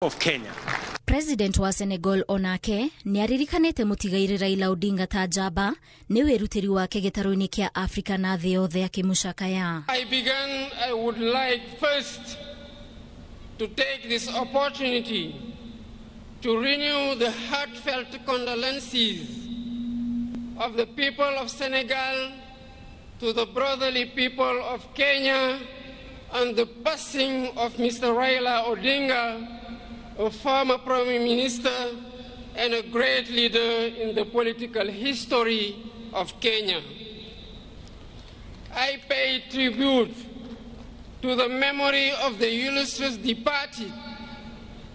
of Kenya. President wa Senegal onake niaririkanite mutigaire Raila Odinga ta njamba ni wirutiri wake gitaroini kia Afrika na thii yothe akimucakaya. I would like first to take this opportunity to renew the heartfelt condolences of the people of Senegal to the brotherly people of Kenya on the passing of Mr. Raila Odinga, a former Prime Minister and a great leader in the political history of Kenya. I pay tribute to the memory of the illustrious departed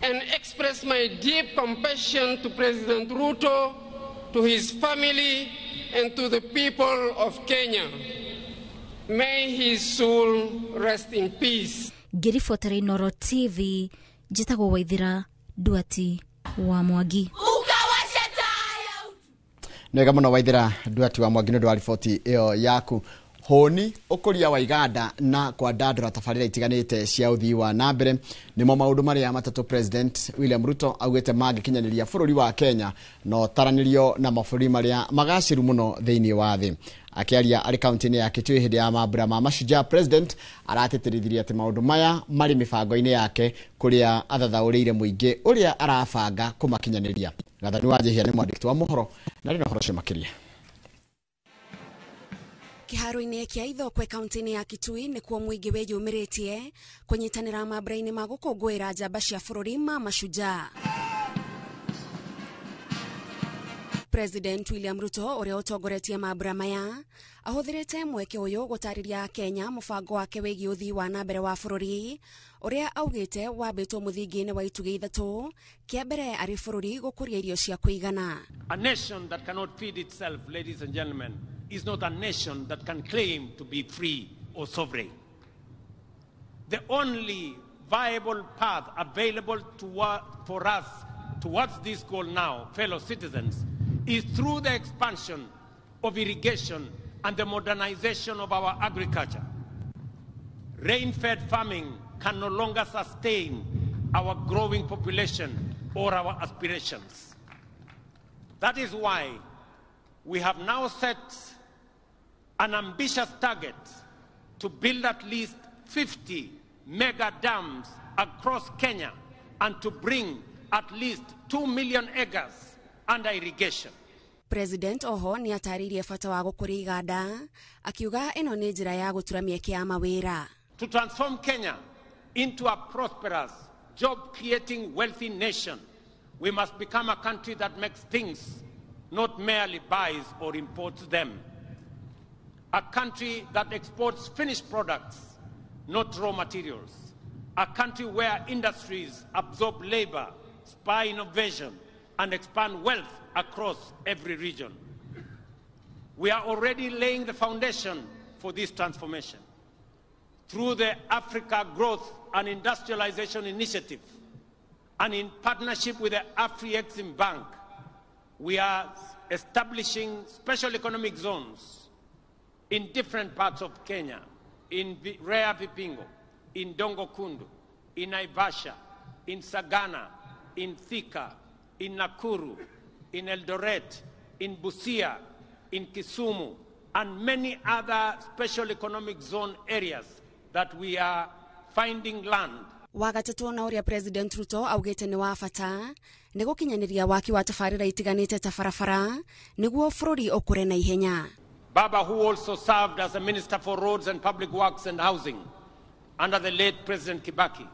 and express my deep compassion to President Ruto, to his family, and to the people of Kenya. May his soul rest in peace. Girifotere Noro TV, Jitago Waithira, Duati wa Mwangi. Nega muno Waithira, Duati wa Mwangi ndo riboti iyo yaku. Honi ukuria wa iganda na kwa dadra tafarira itiganite cia uthii wa nambere nimo maundu maria matatu President William Ruto augete magikinyaniria bururi wa Kenya no taranirio na maburi maria magaciru muno thiini wa thi. Akiaria ari county-ini ya Kitui hindi ya mabura ma Mashujaa, President arateterithirie ati maundu maya mari mibango-ini yake kuria athathauriire muingi uria arabanga kumakinyaniria. Gathani wa Jehia ni mwandiki wa mohoro na rino horo cimakiria. Kiharo-ini kia Ithokwe kaunti-ini ya Kitui ni kuo muingi weyumiritie kunyitanira mabura-ini ma gukungwira njamba cia bururi ma Mashujaa. President William Ruto uria utongoretie mabura maya ahuthirite mweke uyu gutariria Kenya mubango wake wigi uthii wa nambere wa bururi uria augite wabitwo muthingi-ini wa itugi ithatu kia mbere ari bururi gukuria irio cia kuigana. A nation that cannot feed itself, ladies and gentlemen, is not a nation that can claim to be free or sovereign. The only viable path available for us towards this goal now, fellow citizens, is through the expansion of irrigation and the modernization of our agriculture. Rain-fed farming can no longer sustain our growing population or our aspirations. That is why we have now set an ambitious target to build at least 50 mega dams across Kenya and to bring at least 2 million acres under irrigation. President oho ni ataririe bata wa gukuria iganda akiuga ino ni njira ya gutura mieke ya mawira. To transform Kenya into a prosperous, job-creating, wealthy nation, we must become a country that makes things, not merely buys or imports them. A country that exports finished products, not raw materials. A country where industries absorb labor, spur innovation, and expand wealth across every region. We are already laying the foundation for this transformation. Through the Africa Growth and Industrialization Initiative, and in partnership with the Afri-Exim Bank, we are establishing special economic zones in different parts of Kenya, in Rea Vipingo, in Dongo Kundu, in Naivasha, in Sagana, in Thika, in Nakuru, in Eldoret, in Busia, in Kisumu, and many other special economic zone areas that we are finding land. Wagatatu na uria President Ruto augite ni wa bata ni gukinyaniria waki wa tafarira itiganite ta farafara niguo bururi ukure na ihenya. Baba, who also served as a Minister for Roads and Public Works and Housing under the late President Kibaki,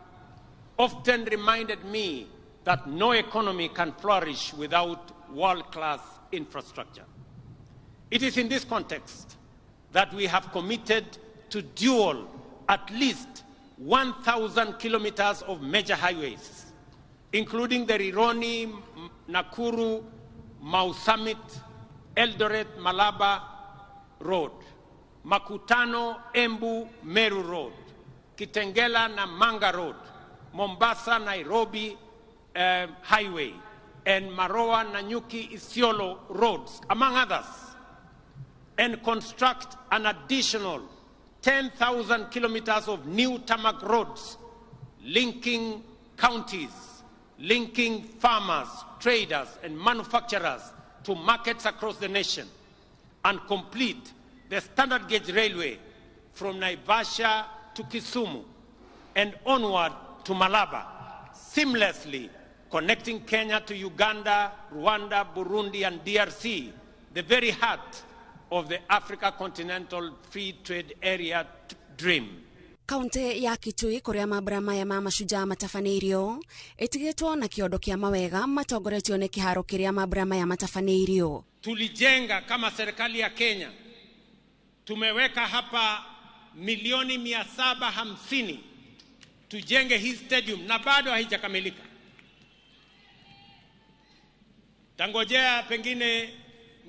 often reminded me that no economy can flourish without world-class infrastructure. It is in this context that we have committed to dual at least 1,000 kilometers of major highways, including the Rironi, Nakuru, Mau Summit, Eldoret, Malaba Road, Makutano, Embu, Meru Road, Kitengela, Namanga Road, Mombasa, Nairobi Highway, and Maroa, Nanyuki, Isiolo roads, among others, and construct an additional 10,000 kilometers of new tarmac roads linking counties linking farmers, traders, and manufacturers to markets across the nation, and complete the standard gauge railway from Naivasha to Kisumu and onward to Malaba, seamlessly connecting Kenya to Uganda, Rwanda, Burundi, and DRC, the very heart of the Africa Continental Free Trade Area dream. Kaunti ya Kitui kuria mabura maya ma mashujaa matafanĩirio ĩtigĩtwo na kĩondo kĩa mawega matongoretio nĩ kĩharo kĩrĩa mabura maya matafanĩirio. Tulijenga kama serikali ya Kenya, tumeweka hapa milioni 750 tujenge hii stadium na bado haijakamilika. Tangojea pengine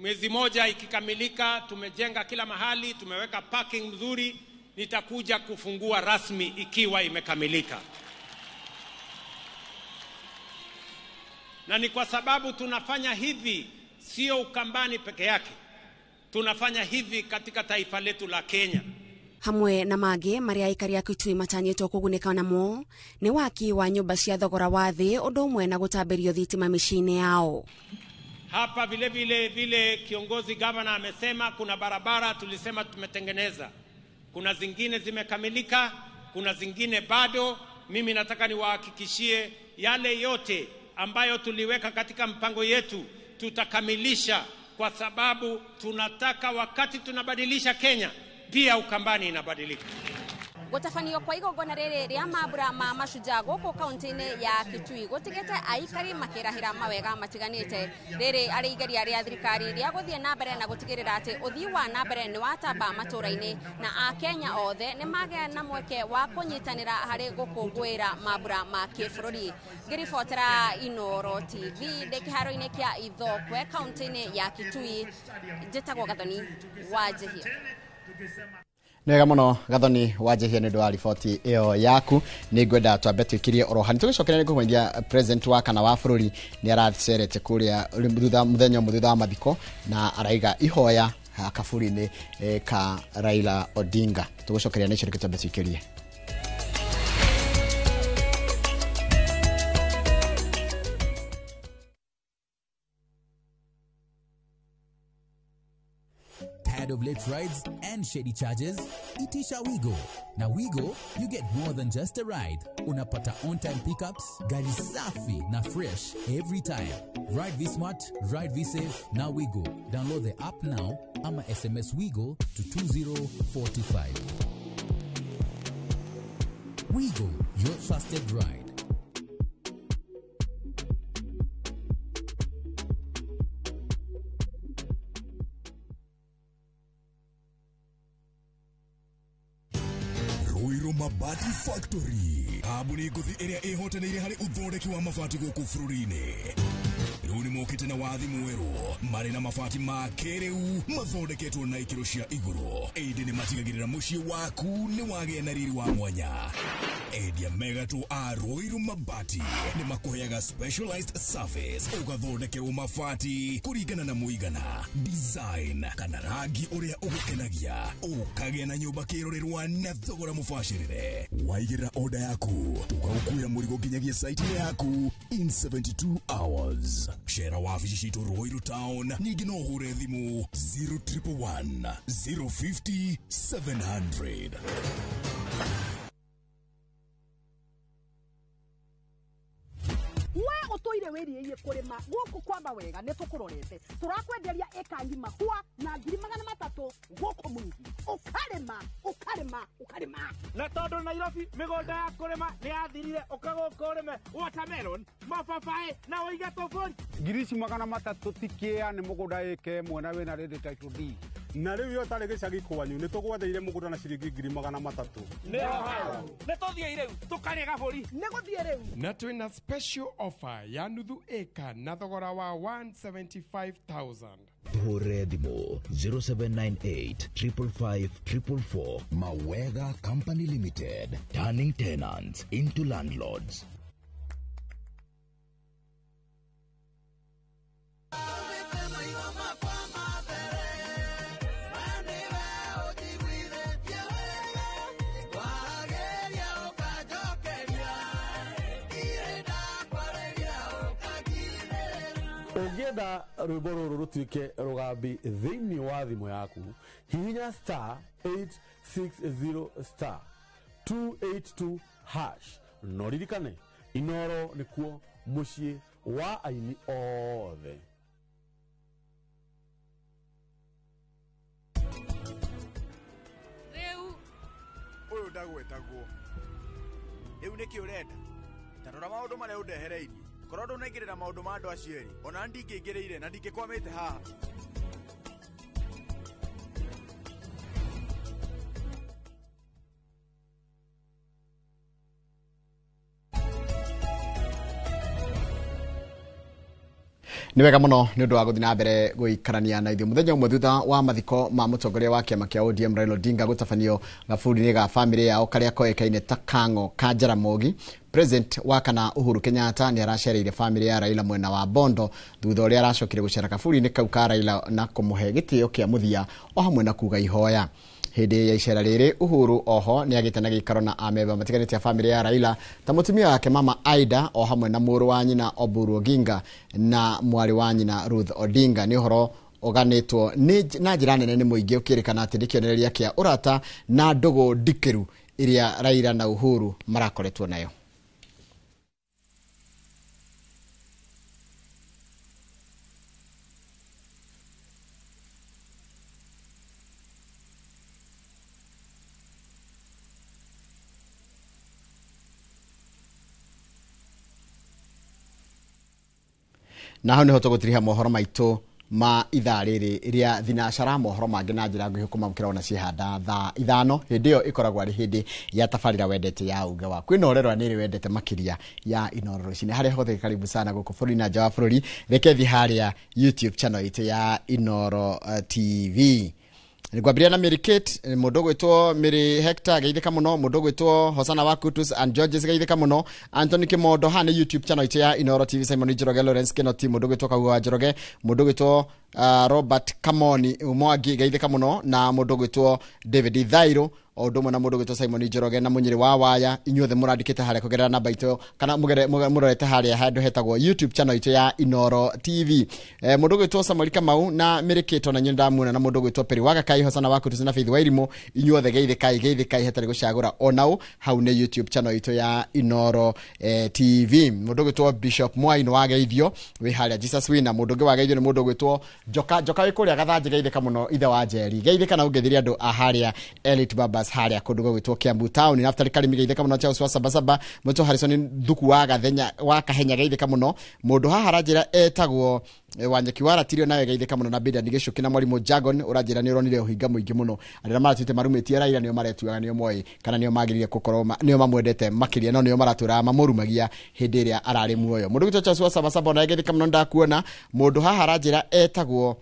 mwezi moja ikikamilika, tumejenga kila mahali, tumeweka parking mzuri, nitakuja kufungua rasmi ikiwa imekamilika. Na ni kwa sababu tunafanya hivi sio Ukambani peke yake. Tunafanya hivi katika taifa letu la Kenya. Hamwe na mangĩ marĩa aikari a Kitui matanyĩtwo kũgunĩka namo nĩ waki wa nyũmba cia thogora wa thĩ ũndũ ũmwe na gũtambĩrio thitima mĩciĩ-inĩ yao. Hapa vile kiongozi gavana amesema kuna barabara tulisema tumetengeneza. Kuna zingine zimekamilika, kuna zingine bado. Mimi nataka niwahakikishie yale yote ambayo tuliweka katika mpango yetu tutakamilisha, kwa sababu tunataka wakati tunabadilisha Kenya pia Ukambani inabadilika. Gũtabanio kwa igongona rĩrĩ rĩa mambura ma mashujaa gũkũ kaunti-inĩ ya Kitui gũtigĩte aikari makĩrahĩra mawega matiganĩte. Rĩrĩ arĩ igeria rĩa thirikari rĩa gũthiĩ na mbere na gũtigĩrĩra atĩ ũthii wa na mbere nĩ watamba matũũra-inĩ na Akenya othe nĩ magĩa na mweke wa kũnyitanĩra harĩ gũkũngũĩra mambura ma kĩbũrũri. Ngĩribotera Inooro TV ndĩ kĩharo-inĩ kĩa Ithokwe kaunti-inĩ ya Kitui, njĩtagwo Gathoni Wanjihia. Nega muno Gathoni Wanjihia nĩ ũndũ wa riboti ĩyo yaku. Nĩ ngwenda twambe twĩkirie orohani tũgĩcokeria kũmwendia president wa kana wa bũrũri nĩ aracerete kũrĩa mũthenya mũthutha wa mathiko na araiga ihoya kaburi-inĩ ka Raila Odinga. Tũgĩcokeria nĩ cio twambe twĩkirie. Tired of late rides and shady charges? Itisha Wigo. Now Wigo, you get more than just a ride. Unapata on-time pickups, gari safi na fresh every time. Ride V-Smart, ride V-Safe, now Wigo. Download the app now, ama SMS Wigo to 2045. Wigo, your trusted ride. Mabati Factory. Abuni nguthi iria ihotanĩire harĩ uthondeki wa mabati gũkũ bũrũri-inĩ. Rĩu nĩ mokĩte na wathi mwerũ marĩ na mabati ma kĩrĩu mathondeketwo na ikĩro cia igũrũ. Ĩndĩ nĩ matigagĩrĩra mũciĩ waku nĩ wagĩa na riri wa mwanya. Endia megatũ a Ruiru Mabati nĩ makũheaga specialized service ũgathondekerwo mabati kũringana na mũigana, design kana rangi ũrĩa ũgũkenagia. Ũkagĩa na nyũmba kĩrorerwa na thogora mũbacĩrĩre. Waigĩrĩra order yaku ũgagũkuĩra mũrigo nginyagia site yaku in 72 hours. Share wabici citũ Ruiru Town, ningĩ no ũhũre thimũ 0111 050 700. We utoire wĩrĩirie kũrĩma gũkũ kwamba wega nĩ tũkũrorete tũrakwenderia eka ngima hua na 300 gũkũ Mwingi ukarĩma na tondũ Nairobi mĩgũnda ya kũrĩma nĩ yathirire ũkagũka ũrĩme watermelon, mababaĩ na ũige tũbũri. 300 tikĩa nĩ mũgũnda ĩka ĩmwe na wĩna rĩndĩ title D. Na rĩu yo tarĩ gĩcagi kwanyu nĩ tũgwetheire mũgũnda na ciringi 300. Nĩ tũthiĩ rĩu tũkarĩa gabũri. Nĩ gũthiĩ rĩu. Na twĩna special offer ya nuthu eka na thogora wa 175,000. Hore thimo 0798 555 444. Mawega Company Limited, turning tenants into landlords. Ũngĩenda rwĩmbo rũrũ rũtuĩke rũgambi thĩinĩ wa thimũ yaku, hihinya *860*282# no ririkane Inoro nĩkuo mũciĩ wa aini othe. Rĩu ũyũ ndagwetagwo rĩu nĩkĩ ũrenda tarora maũndũ marĩa ũndehereirie korwo ndũnaingĩrĩra maũndũ ma andũ acio erĩ ona ndingĩingĩrĩire na ndingĩkwamĩte haha. Nĩ wega mũno nĩ ũndũ wa gũthiĩ na mbere gũikarania na ithuĩ mũthenya ũmwe thutha wa mathiko ma mũtongoria wa kĩama kĩa ODM Raila Odinga gũtabanio gaburi-inĩ ga bamĩrĩ yao karĩa koĩkaine ta Kang'o ka Jaramogi. President wa kana Uhuru Kenyatta nĩ aracereire bamĩrĩ ya Raila mwena wa Bondo thutha ũrĩa aracokire gũcera kaburi-inĩ kau ka Raila na kũmũhe gĩtĩo kĩa mũthia o hamwe na kuga ihoya. Hĩndĩ ya icera rĩrĩ Uhuru oho nĩ agĩte na gĩikaro na amemba matiganĩte ya bamĩrĩ ya Raila ta mũtumia wake mama Aida o hamwe na mũrũ wa nyina Oburu Oginga na mwarĩ wa nyina Ruth Odinga. Nĩ ũhoro ũganĩtwo na njĩra nene nĩ mũingĩ ũkĩrĩkana atĩ nĩ kĩonereria kĩa ũrata na ndũgũ ndikĩru iria Raila na Uhuru marakoretwo nayo. Na hau nĩho tũgũtiriha mohoro maitũ ma ithaa rĩrĩ rĩa thinacara. Mohoro mangĩ na njĩra nguhĩ kũmamũkĩra ona ciĩhanda thaa 5. Hĩndĩ ĩyo ĩkoragwo arĩ hĩndĩ ya tabarĩra wendete ya uga waku. Inorerwa nĩrĩ wendete makĩria ya Inoro rũcinĩ. Harĩa hothe karibu sana gũkũ bũrũri na nja wa bũrũri. Reke thiĩ harĩa YouTube channel itũ ya Inoro TV. Ngwambĩrĩria na Mary Kate, mũndũ gwĩtwo Mary Hector geithĩka mũno, mũndũ gwĩtwo Hosana Wakutus and Georges geithĩka mũno, Anthony Kimondo ha nĩ YouTube channel itũ ya Inoro TV, Simon Njoroge, Lawrence Kinoti, mũndũ gwĩtwo Kaguga Njoroge, mũndũ gwĩtwo Robert Kamoni Mwangi geithĩka mũno, na mũndũ gwĩtwo David Thairo o ũndũ ũmwe na mũndũ gwĩtwo Simon Njoroge na Mũnyĩrĩ wa Waya. Inyuothe mũrandĩkĩte harĩa kũgerera namba itũ kana mũrorete harĩa handũ hetagwo YouTube channel itũ ya Inoro TV. Mũndũ gwĩtwo Samuel Kamau na Mary Kate na nyindamuona na mũndũ gwĩtwo Peri Wagakai, Hosana Wakutus na Faith Wairimu. Inyuothe geithĩkai hatarĩ gũcagũra onao. Hau nĩ YouTube channel itũ ya Inoro TV. Mũndũ gwĩtwo Bishop Mwai nĩ wageithio wĩ harĩa Jesus Wina. Mũndũ ũngĩ wageithio nĩ mũndũ gwĩtwo Joka wĩ kũrĩa Gathanjĩ geithĩka mũno ithe wa Njeri. Geithĩka na ũngĩthiria andũ a harĩa Elite Babas harĩa kũndũ gwĩtwo Kiambu Town. Naftali Karimi geithĩka mũno, Charles wa Sabasaba, mũtũ Harrison Thuku wa Gathenya wa Kahenya geithĩka mũno. Mũndũ haha ranjĩra etagwo Wanyeki wa Ratirio nawe geithĩka mũno, na Bida Nĩgĩcuki na Mwarimũ Jagon ũranjĩra nĩ ũronire ũhinga mũingĩ mũno. Arĩa maratwĩte marumĩtie Raila nĩo maretuaga nĩo moĩ kana nĩo magĩrĩire gũkorwo nĩo mamwendete makĩria, no nĩo maratũra mamũrumagia hĩndĩ ĩrĩa ararĩ muoyo. Mũndũ gwĩtwo Charles wa Sabasaba na geithĩka mũno ndakuona. Mũndũ haha ranjĩra etagwo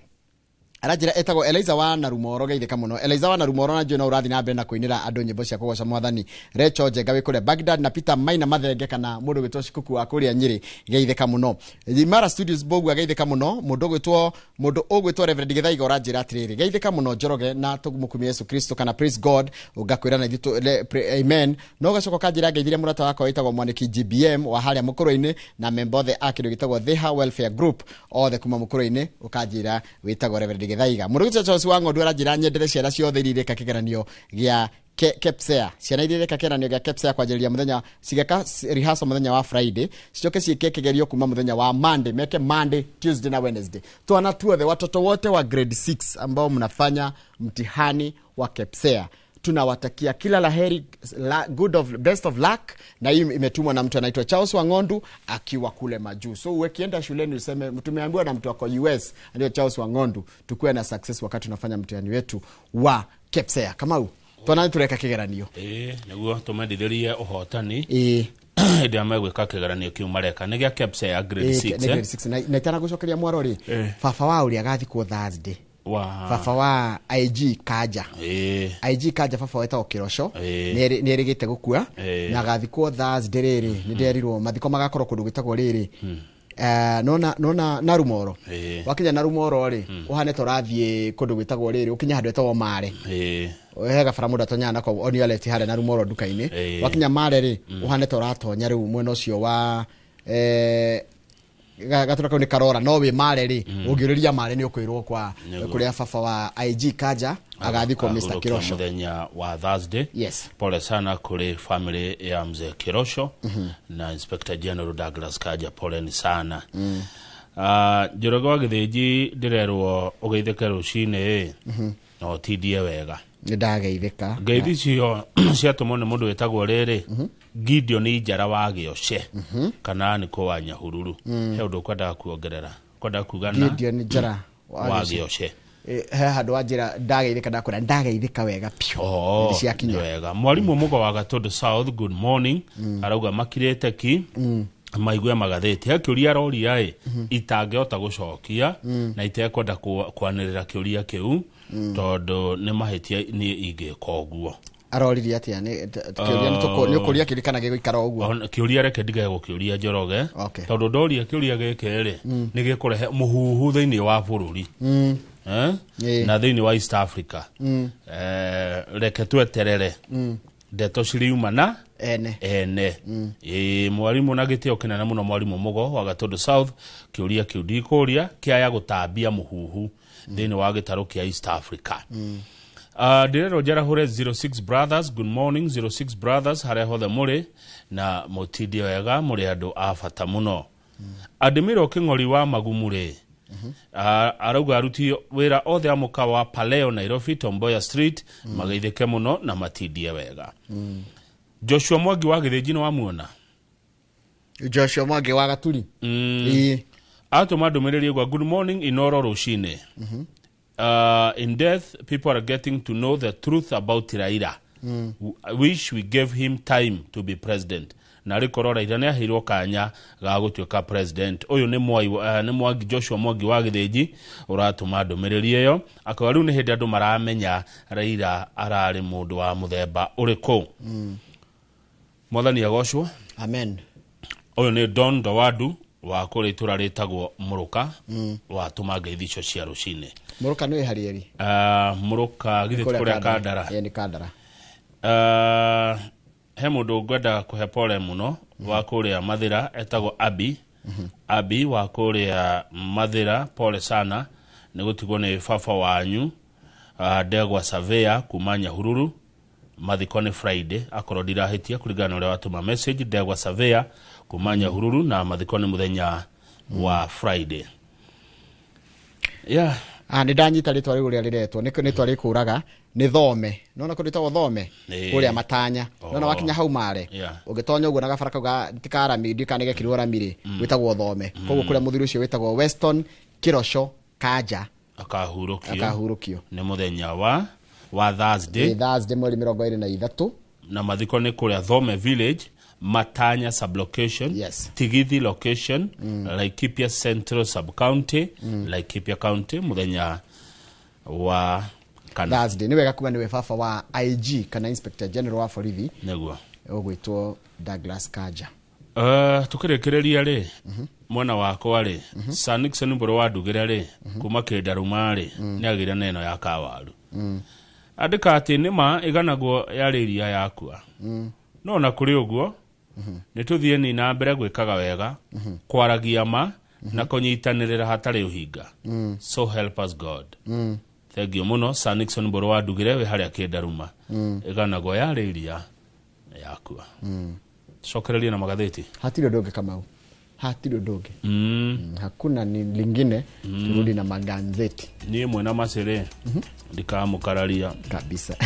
Eliza wa Narumoro geithĩka mũno. Eliza wa Narumoro na njũna ũrathi na mbere na kũinĩra andũ nyĩmbo cia kũgoca Mwathani. Recho Njenga wĩ kũrĩa Baghdad na Peter Maina Mathenge kana mũndũ gwĩtwo Shikuku wa kũrĩa Nyĩrĩ geithĩka mũno. Mara Studios Bogu geithĩka mũno. Mũndũ ũgwĩtwo Reverend Githaiga ũranjĩra atĩrĩrĩ geithĩka mũno Njoroge na tũmũkumia Yesu Kristo kana praise God ũgakwĩra na ithuĩ amen. No gacoka kanjĩra geithiria mũrata wakwa wĩtagwo Mwaniki GBM wa harĩa Mũkũrũ-inĩ na member othe a kĩndũ gĩtagwo Theha Welfare Group othe kuma Mũkũrũ-inĩ ũkanjĩra wĩtagwo Reverend Githaiga. Mũndũ gwĩtwo Charles wa Ng'ondu aranjĩra nyendere ciana ciothe irirĩka kĩgeranio gĩa Kepsea. Ciana irirĩka kĩgeranio gĩa Kepsea kwanjĩrĩria mũthenya cigeka rehearsal mũthenya wa Friday, cicoke ciĩke kĩgerio kuma mũthenya wa Monday, meke Monday, Tuesday na Wednesday. Twana tuothe watoto wote wa grade 6 ambao mnafanya mtihani wa Kepsea tunawatakia kila laheri, best of luck. Na hii imetumwa na mtu anaitwa Charles wa Ng'ondu akiwa kule majuu. So ukienda shuleni useme tumeambiwa na mtu wako US ndio Charles wa Ng'ondu tukue na success wakati tunafanya mtihani wetu wa Kepsea. Kama huu twana tureka kĩgeranio nĩguo tũmendithĩrie ũhotani ndio megwĩka kĩgeranio kĩu mareka nĩ gĩa Kepsea grade 6 na itana gũcokeria mwaro ri baba wa ũrĩa agathikwo Thursday. Baba wa IG Kaja. IG Kaja baba wetagwo Kĩroco nĩ erĩgĩte gũkua na agathikwo Thursday rĩrĩ nĩ nderirwo mathiko magakorwo kũndũ gwĩtagwo rĩrĩ nona Narumoro. Wakinya Narumoro ri uhane torathiĩ kũndũ gwĩtagwo rĩrĩ ukinya handũ etagwo Mare hega bara mũndũ atonya nako on your left harĩa Narumoro nduka-inĩ. Wakinya Mare ri uhane toratonya rĩu mwena ũcio wa gatura kau ni karora no we mare ri ungiriria mare ni ukwirwo kwa kuria baba wa IG Kanja agathikwo Mr. Kirosho muthenya wa Thursday. Yes. Pole sana kule family ya mzee Kirosho na Inspector General Douglas Kanja, pole ni sana. Njoroge wa Githĩnji ndirerwo ugeithĩke rucine no tidie wega ni ndageithĩka ngeithi cio ciatũmwo nĩ mũndũ wĩtagwo rĩrĩ Gideon Njara wa Gĩoce kana nĩ ko wa Nyahururu he ũndũ kwendaga kuongerera kwenda kuga na Gideon Njara wa Gĩoce he handũ wa njĩra ndageithĩka ndakũra ndageithĩka wega pio ciakinya wega. Mwarimũ Mũgo wa Gatũndũ South, good morning. Arauga makirĩte ki maigwe magathĩti akĩũria roria itangĩhota gũcokia na itekwenda kwanĩrĩra kĩũria kĩu tondũ nĩ mahĩtia niĩ ingĩka ũguo. Aroririe atia ni kĩũria nĩ ũkũria kĩrikana gĩgũikara ũguo kĩũria reke ndige gũkĩũria Njoroge tondũ ndoria kĩũria gĩkĩ nĩ gĩkũrehe mũhuhu thĩinĩ wa bũrũri na thĩinĩ wa East Africa. Reke tweterere ndeto ciriuma na ene mwarimũ na gĩtĩo kĩnene mũno Mwarimũ Mũgo wa Gatũndũ South, kĩũria kĩu ndikũria kĩaya gũtambia mũhuhu thĩinĩ wa gĩtarũ kĩa East Africa. Ndirero Njarahũre 06 Brothers, good morning 06 Brothers, harĩa hothe mũrĩ na mũtindie wega mũrĩ andũ a bata mũno. Adimiro Kĩng'ori wa Magumũrĩ arauga aruti wĩra othe a mũka wa Paleo Nairobi Tomboya Street mageithĩke mũno na matindie wega. Joshua Mwangi wa Gĩthĩnji nĩ wamuona? Joshua Mwangi wa Gaturi atũma ndũmĩrĩri gwa good morning Inoro rũcinĩ. In death, people are getting to know the truth about Raila. Wish we gave him time to be president. Nari korora ira nĩ ahirwo kanya ga gũtuĩka president. Ũyũ nĩ Mwangi Joshua Mwangi wa Gĩthĩnji ũratũma ndũmĩrĩri ĩyo. Akauga rĩu nĩ hĩndĩ andũ maramenya Raila ararĩ mũndũ wa mũthemba ũrĩkũ. Mwathani agocwo. Amen. Ũyũ nĩ Don Dawadu wa kũrĩ itũra rĩtagwo Mũrũka watũma ngeithi icio cia rũcinĩ. Mũrũka nĩ harieri Mũrũka githĩ kũrĩa Kandara ni Kandara. He mũndũ ngwenda kũhe pole mũno wa kũrĩa Mathira etagwo Abi wa kũrĩa Mathira, pole sana nĩ gũtigwo nĩ baba wanyu Ndegwa Savea kuma Nyahururu. Mathiko nĩ Friday akorwo ndirahĩtia kũringana na ũrĩa watũma message. Ndegwa Savea kuma Nyahururu na mathiko nĩ mũthenya wa Friday. Nĩ ndanyita rĩtwa rĩu rĩrĩa rĩretwo nĩ twarĩkũraga nĩ Thome, nona kũrĩ tagwo Thome kũrĩa Matanya, nona wakinya hau mare ũgĩtonya ũguo na gabara kau tikarami ndikanege kirũramire wĩtagwo Thome. Koguo kũrĩa mũthuri ũcio wĩtagwo Weston Kirosho Kanja akahurũkio nĩ mũthenya wa Thursday mweri 23 na mathiko nĩ kũrĩa Thome village, Matanya sublocation, Tigithi location, Laikipia Central sub-county, Laikipia county, muthenya wa Thursday. Ni wega kuga ni we baba wa IG kana Inspector General wa borithi niguo ogwitwo Douglas Kanja. Tukirekereria ri mwana wakwa ri Sir Nixon Mburu wa Ndugĩra ri kuma Kĩndaruma ri ni agire neno ya Kawaru andika ati nima iganagwo yarĩria yakua no na kũrĩ ũguo nĩ tũthiĩ ni na mbere gwĩkaga wega kwaragia ma na kũnyitanĩrĩra hatarĩ ũhinga. So help us God. Thank you mũno Sir Nixon Mburu wa Ndugĩra we harĩa Kĩndaruma iganagwo yarĩria yakua. Cokereria na magatheti hatirĩ ndũngĩ Kamau, hatirĩ ndũngĩ hakuna ni lingine turudi na magazeti ni mwena macere ndikamukararia kabisa.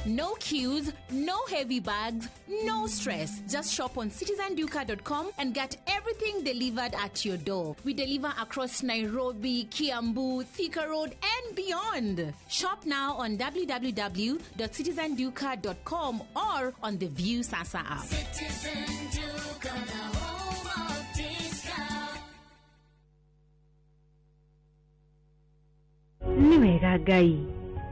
No queues, no heavy bags, no stress. Just shop on citizenduka.com and get everything delivered at your door. We deliver across Nairobi, Kiambu, Thika Road, and beyond. Shop now on www.citizenduka.com or on the View Sasa app. Citizen Duka, the home of discount. Ni wega Ngai,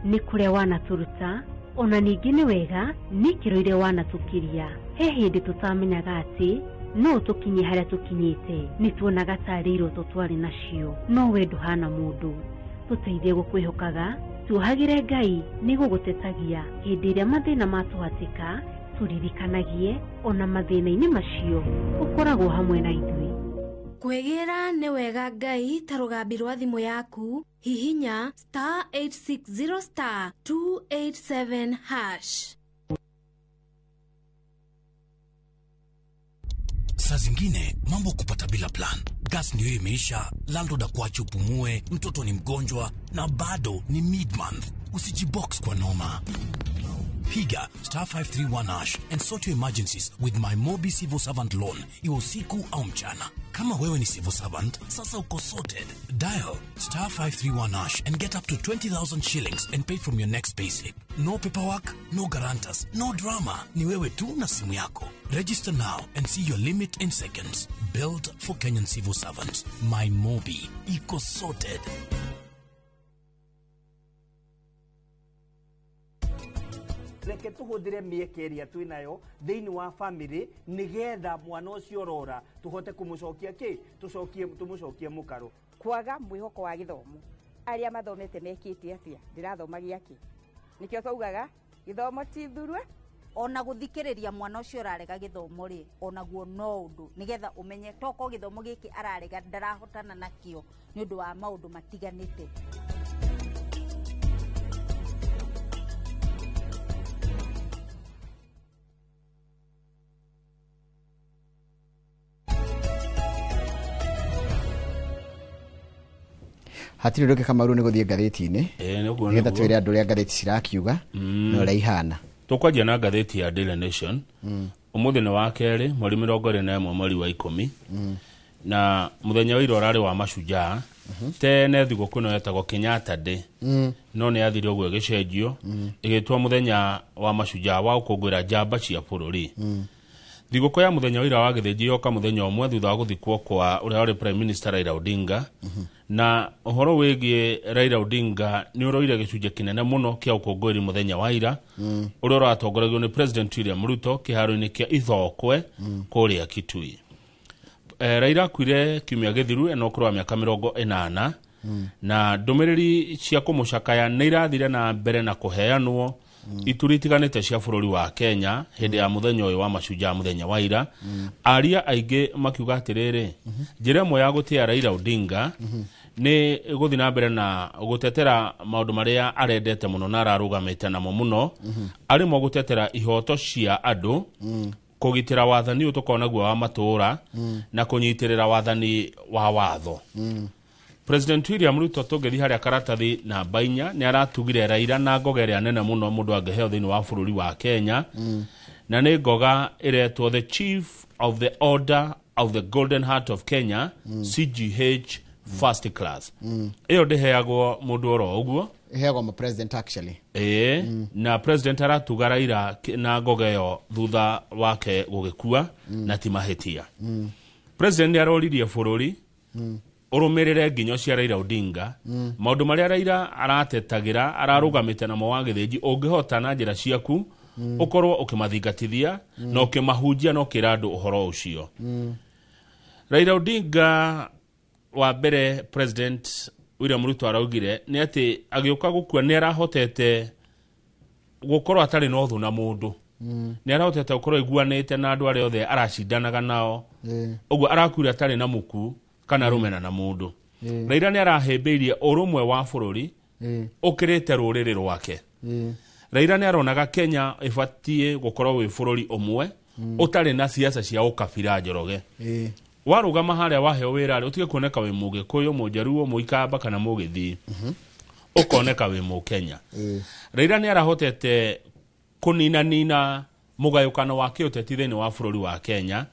ni kũrĩa wanatũruta ona ningĩ nĩ wega nĩ kĩro-irĩ wanatũkiria. He hĩndĩ tũtamenyaga atĩ no tukinye haria tukinyite nituonaga tarĩ iroto twarĩ nacio no we ndũhana mũndũ tũteithie gũkwĩhokaga tuohagĩre Ngai nĩgũgũtetagia hĩndĩ ĩrĩa mathĩna matũhatĩka tũririkanagie ona mathĩna-inĩ macio ũkoragwo hamwe na ithuĩ. Kwegera nĩ wega Ngai ta rũgambi rwa thimũ yaku hihinya *860*287#. Saa zingine mambo kupata bila plan. Gas ndio imeisha, landlord akuache upumue, mtoto ni mgonjwa na bado ni mid-month. Usijibox kwa noma. Piga *531# and sort your emergencies with my Mobi Civil Servant Loan, iwe usiku au mchana. Kama wewe ni civil servant, sasa uko sorted. Dial *531# and get up to 20,000 shillings and pay from your next payslip. No paperwork, no guarantors, no drama. Ni wewe tu na simu yako. Register now and see your limit in seconds. Built for Kenyan civil servants. My Mobi, iko sorted. Reke tuhũthĩre mĩeke ĩrĩa twĩnayo thĩinĩ wa family nigetha mwana ũcio ũrora tuhote kũmũcokia tũmũcokie mũkaro. Kwaga mwĩhoko wa gĩthomo, arĩa mathomete mekĩte atĩa, ndirathomagia kĩ, nĩkĩo twaugaga gĩthomo ti thurwe. Ona gũthikĩrĩria mwana ũcio ararega gĩthomo rĩ, onaguo no ũndũ nigetha ũmenye toko gĩthomo gĩkĩ ararega ndarahotana nakĩo nĩ ũndũ wa maũndũ matiganĩte. Hatiri ndoke Kamaru niguthie ngatheti-inĩ nigetha twĩre andũ ũrĩa ngatheti cirakiuga na ũrĩa ihana. Tũkwanjia na ngatheti ya Daily Nation. Ũmũthĩ nĩ wa kerĩ mweri 21 mweri wa 10 na mũthenya wa ira ũrarĩ wa mashujaa. Tene thigũkũ ĩno yetagwo Kenyatta Day no nĩ yathire ũguo ĩgĩcenjio ĩgĩtwo mũthenya wa mashujaa wa gũkũngũĩra njamba cia bũrũri. Thigũkũ ya mũthenya wa ira wa gĩthĩnji yoka mũthenya ũmwe thutha wa gũthikwo kwa ũrĩa warĩ Prime Minister Raila Odinga. Na ũhoro wĩgiĩ Raila Odinga nĩ ũroire gĩcunjĩ kĩnene mũno kĩa ũkũngũĩri mũthenya wa ira ũrĩa ũratongoragio nĩ President William Ruto kĩharo-inĩ kĩa Ithokwe kũrĩa Kitui. Raila akuire kiumia gĩthiru ena ũkũrũ wa mĩaka 80 na ndũmĩrĩri cia kũmũcakaya nĩ irathire na mbere na kũheanwo ituri itiganĩte cia bũrũri wa Kenya hĩndĩ ya mũthenya ũyũ wa mashujaa mũthenya wa ira. Aria aingĩ makiuga atĩrĩrĩ, njĩra ĩmwe ya gũtĩa Raila Odinga nĩ gũthiĩ na mbere na gũtetera maũndũ marĩa arendete mũno na ararũgamĩte namo mũno, arĩ mo gũtetera ihoto cia andũ, kũgitĩra wathani ũtũkona guo wa matũũra na kũnyitĩrĩra wathani wa watho. President William Ruto tũngĩthi harĩa karatathi namba 4 nĩ aratugire Raila na ngoga ĩrĩa nene mũno mũndũ angĩheo thĩinĩ wa bũrũri wa Kenya, na nĩ ngoga ĩretwo the Chief of the Order of the Golden Heart of Kenya, CGH First Class. Ĩyo ndĩheagwo mũndũ oro ũguo, ĩheagwo ma president actually. Na president aratuga Raila na ngoga ĩyo thutha wake gũgĩkua na ti mahĩtia. President nĩ aroririe bũrũri ũrũmĩrĩre nginyo cia Raila Odinga, maũndũ marĩa Raila aratetagĩra ararũgamĩte namo wa gĩthĩnji ũngĩhota na njĩra ciaku ũkorwo ũkĩmathingatithia na ũkĩmahunjia na ũkĩra andũ ũhoro ũcio. Raila Odinga wa mbere President William Ruto araugire nĩ atĩ agĩũka gũkua nĩ arahotete gũkorwo atarĩ na ũthũ na mũndũ, nĩ arahotete gũkorwo iguanĩte na andũ arĩa othe aracindanaga nao, ũguo arakuire atarĩ na mũku kana rũmena na mũndũ. Raila nĩ arahĩmbĩirie ũrũmwe wa bũrũri ũkĩrĩte rũrĩrĩ rwake. Raila nĩ aronaga Kenya ĩbatiĩ gũkorwo wĩ bũrũri ũmwe ũtarĩ na siasa cia ũkabira njoroge. Warũgama harĩa waheo wĩra rĩ ũtige kuoneka wĩ Mũgĩkũyũ, Mũjaruo, Mũikamba kana Mũgĩthii, ũkoneka wĩ Mũkenya. Raila nĩ arahotete kũnina mũgayũkano wa kĩũteti thĩinĩ wa bũrũri wa Kenya,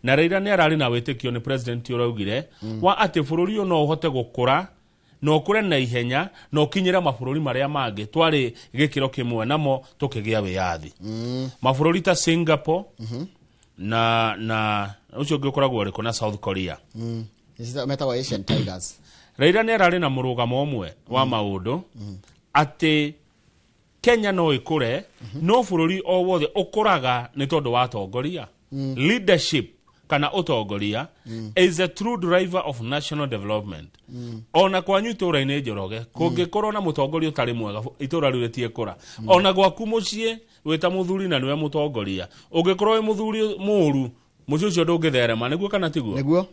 na Raila nĩ ararĩ na wĩtĩkio nĩ president ũraugire wa atĩ bũrũri ũyũ no ũhote gũkũra na ũkũre na ihenya na ũkinyĩra mabũrũri marĩa mangĩ twarĩ gĩkĩro kĩmwe namo tũkĩgĩa wĩyathi. Mabũrũri ta Singapore na ũcio ũngĩ ũkoragwo rĩkũ na South Korea, metagwo Asian Tigers. Raila nĩ ararĩ na mũrũgamo ũmwe wa maũndũ atĩ Kenya no ĩkũre no bũrũri o wothe ũkũraga nĩ tondũ wa atongoria. Leadership kana utongoria is a true driver of national development. Ona kwanyu itura-ini Njoroge kungikorwo na mutongoria utari mwega itura riu ritiekura. Ona gwaku mucii wita muthuri na niwe mutongoria ungikorwo wi muthuri muru mucii ucio ndungitherema niguo kana tiguo niguo.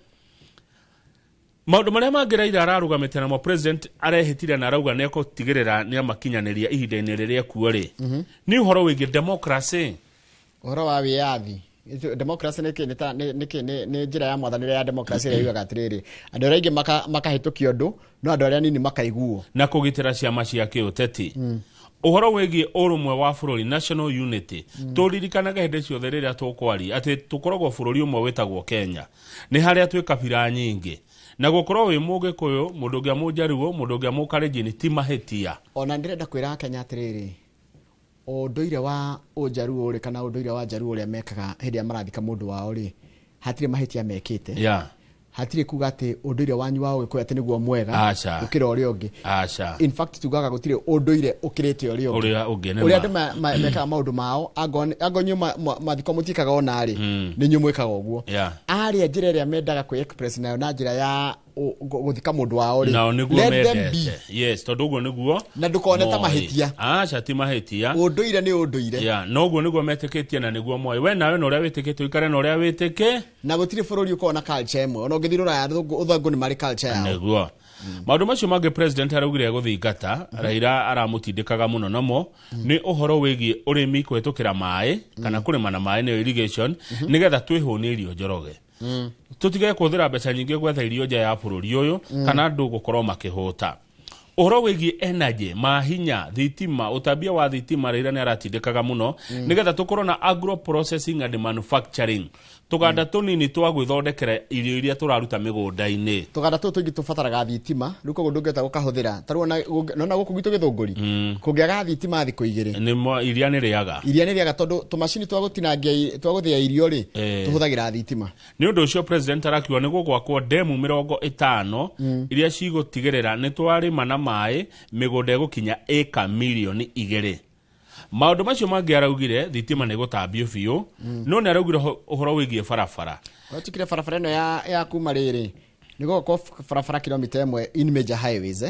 Maundu maria mangiraira ararugamite namo president arehitire na arauga neko tigirira ni amakinyaniria ihinda-ini riria kuo ri ni uhoro wigi democracy, uhoro wa wiathi. Democracy ni njira ya mwathanire ya democracy ria yugaga atiriri andu aria ingi makahitũkia undu no andu aria nini makaiguo na kugitira ciama cia kiuteti. Uhoro wigi urumwe wa bururi, national unity, turirikanaga hindi ciothe riria tukwari ati tukoragwo bururi umwe witagwo Kenya, ni haria twi kabira nyingi na gukorwo wi Mugikuyu, mundu ngia Mujaruo, mundu ngia Mukalenjin ti mahitia. Ona ndirenda kwira Kenya atiriri unduire wa Ujaruo ri kana unduire wa Jaruo ria mekaga hindi amarathika mundu wao ri hatire mahitia mekite. Hatire kuga ati unduire wanyu wa Ugikuyu ati niguo mwega ukira uria ungi. In fact tugaga gutire unduire ukirite uria ungi. Uria andu mekaga maundu mao ango nyuma mathiko mutikaga ona ri ni nyu mwekaga uguo. Ari njira ria mendaga ku express nayo na njira ya guthika mundu wao ri. Let them be. Yes, tondu uguo niguo na ndukone ta mahitia. Ti mahitia. Unduire ni unduire. No uguo niguo metikitie na niguo moyo. We nawe no uria witikite ikare no uria witike. Na gutire bururi ukona culture imwe. Ona ngithiro ra uthangu ni mari culture yao. Niguo. Maundu macio mangi president araugire guthingata Raila aramutindikaga muno namo ni uhoro wigi urimi kwetukira mai kana kurima na mai ni irrigation nigetha twihunirio Njoroge. Tutige kuthira mbeca nyingi gwetha irio nja ya bururi uyu kana andu gukorwo makihuta. Uhoro wigi energy, mahinya, thitima, utabia wa thitima Raila ni aratindikaga muno nigetha tukorwo na agro processing and manufacturing. Tuganda tunini twa gwithondekera irio iria turaruta migunda-ini. Tuganda tungi tubataraga thitima ruko gundungeta gukahuthira tarwo nona guku gitu githunguri kungiaga thitima thiku igiri ni iria ni riaga tondu tumashini twa gutinangia twa guthia irio ri tuhuthagira thitima. Ni undu ucio president arakiwa niguo gwakwo demu 50 iria cigutigirira ni twarima na mai migunda igukinya eka milioni 2. Maundu macio mangi araugire thitima ni gutambio biu no ni araugire uhoro wigie barabara. Watikire barabara ino ya kuma riri nigo ko barabara kilomita 1 in major highways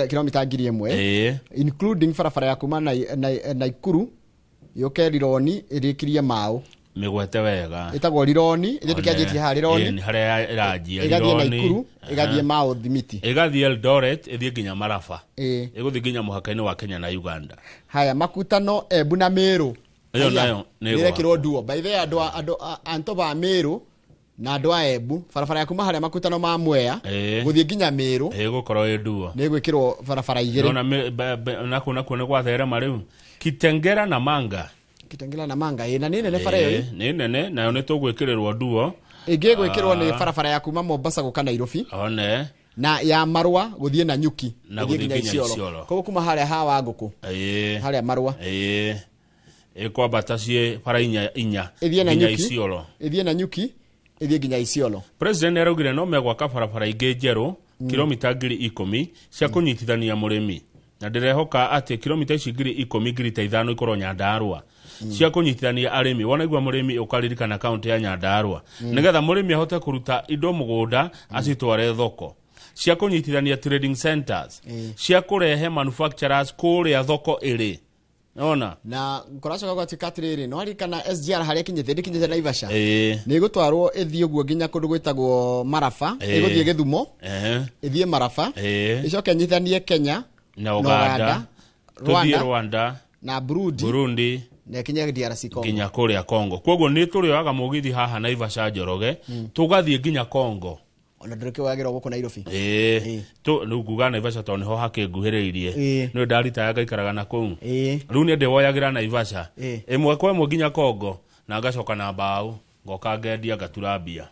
kilomita 1,000 including barabara ya kuma na Ikuru yoke Rironi irikirie Mau migwete wega itagwo Rironi ithie tukianjitie ha Rironi ni haria irajia Rironi na Ikuru igathie Mau Thimiti igathie Eldoret ithie nginya Marafa iguthie nginya muhaka-ini wa Kenya na Uganda. Haya makutano Embu na Meru iyo nayo nirekirwo duo by the anto ba Meru na andu a Embu barabara ya kuma haria makutano ma Mwea guthie nginya Meru gukorwo i duo ni gwikirwo barabara igiri na kuna gwatherema riu Kitengera na Manga na ni nene bara iyo ni nene nayo ni tugwikirirwo duo ingi gwikirwo ni barabara ya kuma Mombasa guka Nairobi na ya Marua guthie na Nyuki na guthie Isiolo koguo kuma haria ha Wanguku haria Marua kwambata cie bara inya nginya Isiolo ithie na Nyuki ithie nginya Isiolo. President araugire no megwaka barabara ingi njeru kilomita 10,000 cia kunyitithania murimi na ndirehoka ati kilomita ici 10,000 ngiri 5 ikorwo Nyandarua cia kunyitithania arimi wanaigwa murimi ukaririkana kaunti ya Nyandarua nigetha murimi ahote kuruta indo mugunda acitware thoko cia kunyitithania trading centers cia kurehe manufacturers kuria thoko iri ona na ngoracoka gwa tikatiriri no ari kana SGR haria kinyithire Naivasha ni gutwarwo ithie guo nginya kundu gwitagwo Marafa iguthie Githumo ithie Marafa icoke nyithanie Kenya na Uganda Rwanda na Burundi na kinya DRC Congo nginya kuria Congo. Koguo ni turioaga mugithi haha Naivasha Njoroge tugathie nginya Congo ona ndureke wagirwo guko Nairobi tu nuguga Naivasha to niho hakinguhiriirie no ndarita yaga ikaraga na kuu riu ni ndewoyagira Naivasha imwe kwa imwe nginya Congo na ngacoka na mbao ngoka ngendia ngaturambia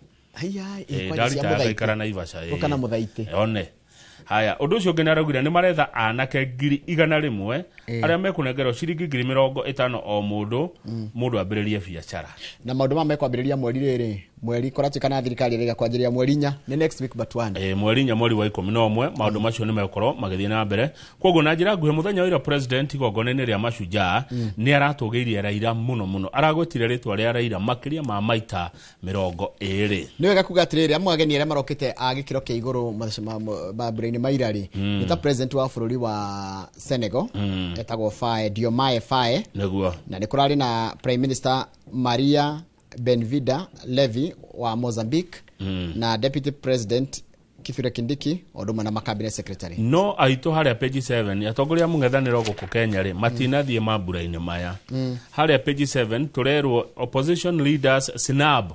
ndarita yaga ikara Naivasha kana muthaite one. Haya undu ucio ngena araugire ni maretha anake 100,000 aria mekunengerwo ciringi 50,000 o mundu ambiririe biashara na maundu ma mekwambiriria mweri riri mweri koratuikana thirikari iriga kwanjiria mweri 4 ni next week but one mweri 4 mweri wa 11 maundu macio ni mekorwo magithie na mbere koguo na njira nguhe muthenya wira president igongona-ini ria Mashujaa ni aratugeirie Raila muno aragwetire ritwa ria Raila makiria ma maita 20 ni wega kuga atiriri amwe ageni aria marokite agikiro kia iguru maburaini mairari ni ta president wa bururi wa Senegal etagwo Faye Diomaye Faye neguo na ni kurari na prime minister Maria Benvida Levi wa Mozambique na deputy president Kithure Kindiki oduma na cabinet secretary no aito haria page 7 atongoria mung'ethaniro guku Kenya ri matinathie mambura-ini maya haria page 7 turerwo opposition leaders snub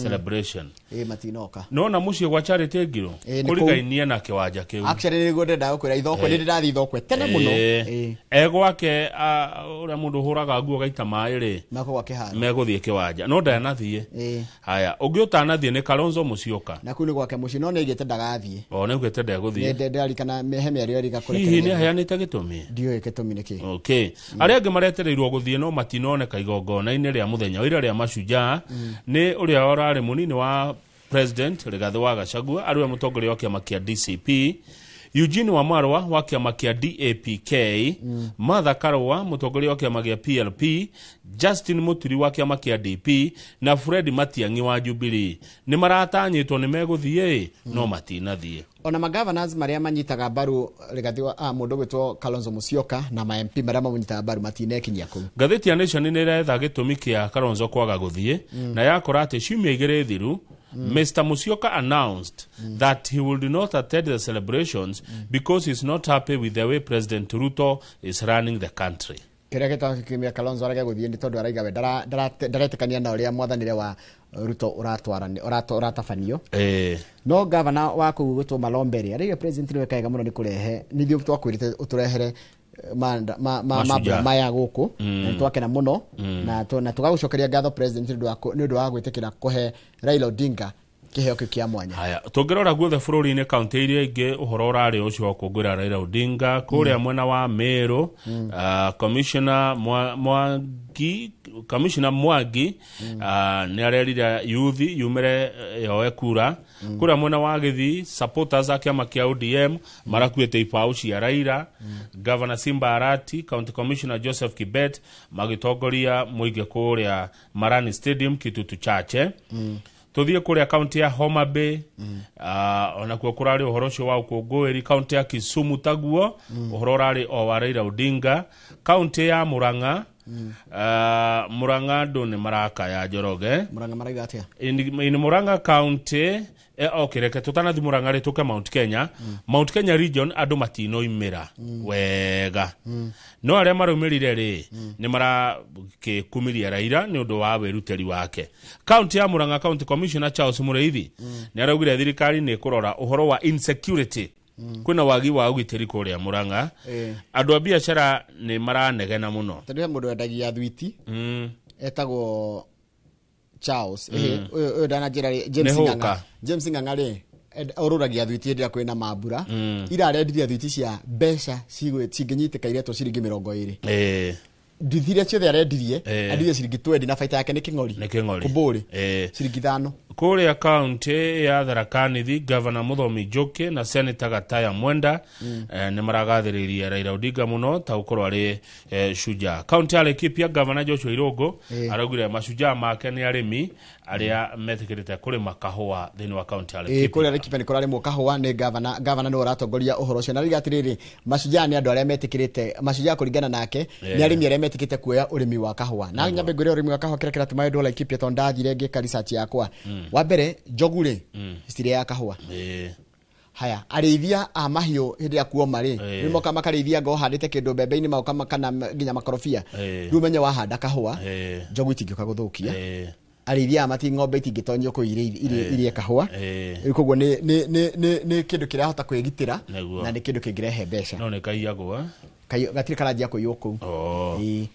celebration matinoka no na mucie gwa Charity Ngilu kurigainie na kiwanja kiu actually ni gode ndago kwira ithoko ni ndathi ithoko tene muno gwake uria mundu huraga nguo gaita mai ri mako gwa kiharo meguthie kiwanja no ndanathie haya ungi utanathie ni Kalonzo Musyoka na kuni gwake muci no nigite ndagathie ne gwite ndaguthie ndarikana meheme ario rika kurekera hihi ni hayanite gitumi ndio gitumi niki okay aria angi maretereirwo guthie no matinoneka igongona-ini ria muthenya wira ria Mashujaa ni uria orari munini wa president Rigathi wa Gachagua ariwe mutongoria wa kiama kia DCP Eugene Wamalwa wa kiama kia DAPK Martha Karua mutongoria wa kiama kia PLP Justin Muturi wa kiama kia DP na Fred Matiang'i wa Jubilee ni maratanyitwo ni meguthie no matinathie ona magovernors maria manyitaga baru Rigathi wa mundu gwitwo Kalonzo Musyoka na ma MP maria manyitaga baru matinekinyia ku ngatheti ya Nation ni retha gitumi kia Kalonzo kwaga guthie na yakora ati ciumia igire thiru Mr. Musyoka announced that he would not attend the celebrations because he's not happy with the way President Ruto is running the country. Kireke kimia Kalonzo arage guthie ni tondu araiga we ndaretekania na uria mwathanire wa Ruto uratafanio no governor wa ku gutwo Malomberi arige president ni wekaga muno ni kurehe ni thio twakwirite uturehere maya guku na twakena muno na tugagucokeria ngatho president ni ndu wa gwitikira kuhe Raila Odinga kiheo kia mwanya haya tungirora guothe bururi-ini kaunti iria ingi uhoro urari ucio kungwira Raila Odinga kuria mwena wa Meru commissioner Mwangi ni arerira youth yumire yoe kura kuria mwena wa Githii supporters ake amakia ODM marakuete ipau cia Raila governor Simba Arati county commissioner Joseph Kibet magitongoria muingi kuria Marani Stadium Kitutu Chache tuthie kuria county ya Homa Bay ona kuo kurari uhoro cio wa ukungwiri county ya Kisumu taguo uhoro rari o wa Raila Odinga county ya Murang'a Murang'a ndone maraka ya Njoroge Murang'a maraiga atia in Murang'a county okay reke tutanathi Murang'a ri tuke Mount Kenya region andu matino imira wega no aria marumirire ri ni mara kumiria Raila ni undu wa weruteri wake county ya Murang'a county commissioner Charles Mureithi ni araugire thirikari ni kurora uhoro wa insecurity kwina wagi wa ugiteri kuria Murang'a andu a biashara ni maranegena muno tondu mundu endagia thwiti etagwo Charles uyu ndanajira James Ng'ang'a ri oruragia thwiti ndira kwina mambura irarendiria thwiti cia mbeca cinginyitika ireto ciringi 20 ndithire ciothe arendirie andirie ciringi 20 na faita yake ni king'ori kuburi ciringi 5 kuria county ya Tharaka Nithi governor Muthomi Njuki na senator Gataya Mwenda ni maragathiriria Raila Odinga muno ta ukorwo ari Shujaa county ya Laikipia governor Joshua Irungu aragwire Mashujaa make ni arimi aria metikirite kuri makahua thini wa county ya Laikipia kuria Laikipia ni kurari mukahua ni governor no ratongoria uhoro cio na riga atiriri Mashujaa ni andu aria metikirite Mashujaa kuringana nake ni arimi aria metikite kuoya urimi wa kahua na nyambe ngure urimi wa kahua kirekera timaye ndo Laikipia to ndathire ngeka research yakwa wa mbere njogure stile ya kahua haya arithia a mahiu hindi ya kuo mari ni moka makarithia ngo handite kindu mbembe-ini mauka makana nginya makorofia riu menye wahanda kahua njogu itingioka guthukia arithia mati ng'ombe itingitonyio ku irie kahua koguo ni kindu kiria hota kwigitira na ni kindu kingirehe mbeca no ne kaiyagwa gatire karajia ko yoku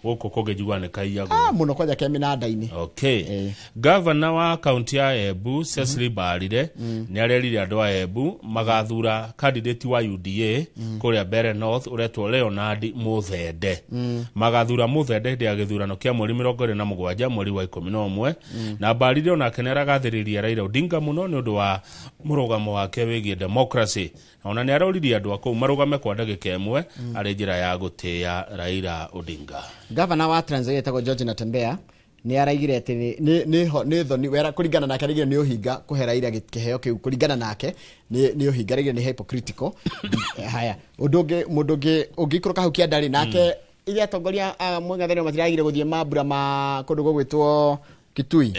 goko koge jugane kaiyago muno kwaja keminanda-ini. Okay. Governor wa county ya Embu Cecily Barire ni arerire andu a Embu magathura candidate wa UDA kuria Bere North uretwo Leonard Muthende. Magathura Muthende ndi agithurano kia mweri 27 mweri wa 11 na Barire ona kenera gathiriria Raila Odinga muno ni undu wa murugamo wake wigie democracy. Ona ni aroririe andu akuu marugame kwa ndagika imwe ari njira ya gutia Raila Odinga. Governor wa Trans Nzoia etagwo George Natembeya ni araigire ati ni thoni wera kuringana nake arigire ni uhinga kuhe Raila kiheo kiu kuringana nake ni uhinga arigire ni hypocritical. Haya mudungi ungikuruka hau kiandari nake ile atongoria mwengathani matiragire guthie mambura ma kundu gugwitwo Kitui.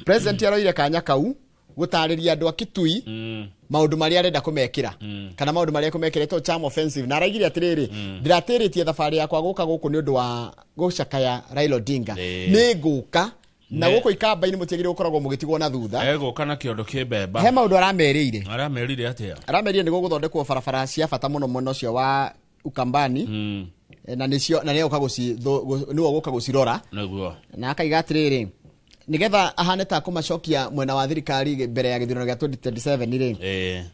President aroire kanya kau gutariria andu a Kitui maundu mari arenda kumekira kana maundu mari kumekira to charm offensive na araigire atiriri ndiratiritie thabari yakwa guka guku ni undu wa gucakaya Raila Odinga ni guka na guku ikamba-ini mutigire gukoragwo mugitigwo na thutha guka na kiondo kibemba he maundu aramerire atia aramerire ni guguthondekwo barabara cia bata muno muno cio wa Ukambani na nicio na niyo guka gucirora na akaiga atiriri nigetha ahane ta kumacokia mwena wa thirikari mbere ya githurano gya 2027 ri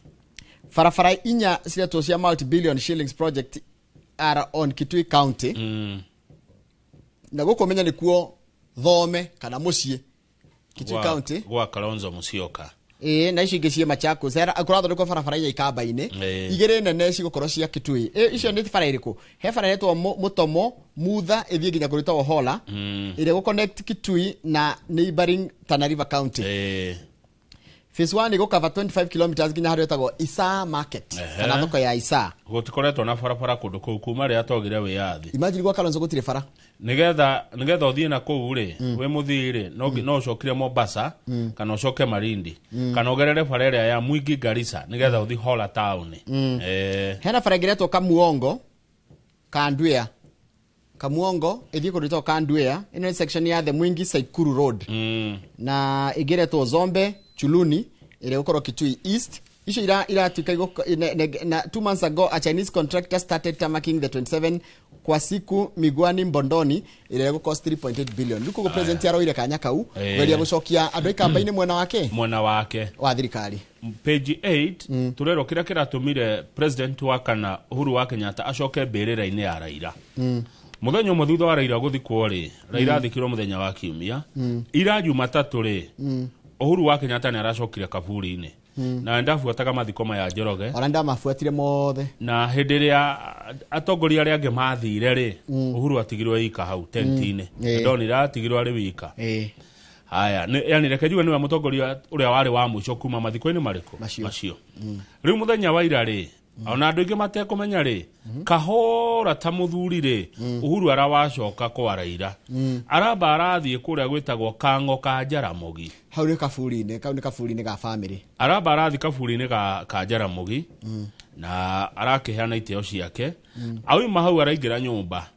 farafara inya ciretwo cia multi-billion shillings project are on Kitui County na gukomenya nikuo thome kana mucie Kitui County gwa Kalonzo Musyoka na icio ingĩ cia Machakos sera akuratho ndiko barabara ya ikamba-ini igire nene cigukoro cia Kitui icio ni bara iriku he bara retwo Mutomo Mutha ithie nginya kuritawo Hola ire go connect Kitui na neighboring Tana River County phase 1 go cover 25 kilometers nginya haria etagwo Isa Market kana thoko ya Isa gutikoretwo na barabara kundu kuu kuma ria atogire wiyathi imagine gwa Kalonzo gutire bara nigetha uthie na kuu ri we muthiri no ucokire Mombasa kana ucoke Malindi kana ugerere bara ria ya Mwingi Garissa nigetha uthi Hola town hena bara ngiretwo Kamuongo Kanduya Kamuongo ithie kurito Kanduya ino section ya the Mwingi Saikuru Road na igiretwo Zombe Chuluni ile ukoro Kitui East isho ila tukaigo na 2 months ago a Chinese contractor started tarmacking the 27 kwa siku Migwani Mbondoni ile go cost 3.8 billion luko go president yaro ile kanya kau welia gucokia andu ikamba-ini mwena wake wa thirikari page 8 turero kira kiratumire president wa kana Uhuru wa Kenyatta acoke mbirira-ini ya Raila muthenya umwe thutha wa Raila guthikwo ri Raila athikirwo muthenya wa Kiumia ira Jumatatu ri Uhuru wa Kenyatta ni aracokire kaburi-ini na ndafuataga mathiko maya Njoroge oranda mafuatire mothe na hindiria atongoria aria ange mathire ri Uhuru atigirwe ika hau tenti-ini ndonira atigirwe ari wika haya yani reke juwe niwe mutongoria uria wari wa muico kuma mathiko-ini mariko macio riu muthenya wa ira ri ona andu ingi matekumenya ri kahora ta muthuri ri Uhuru arawacoka kwa Raila aramba arathie kuria gwitagwo Kang'o ka Jaramogi hau ni kaburi-ini ga family aramba arathi kaburi-ini ka Jaramogi na arakiheana iteo ciake auma hau araingira nyumba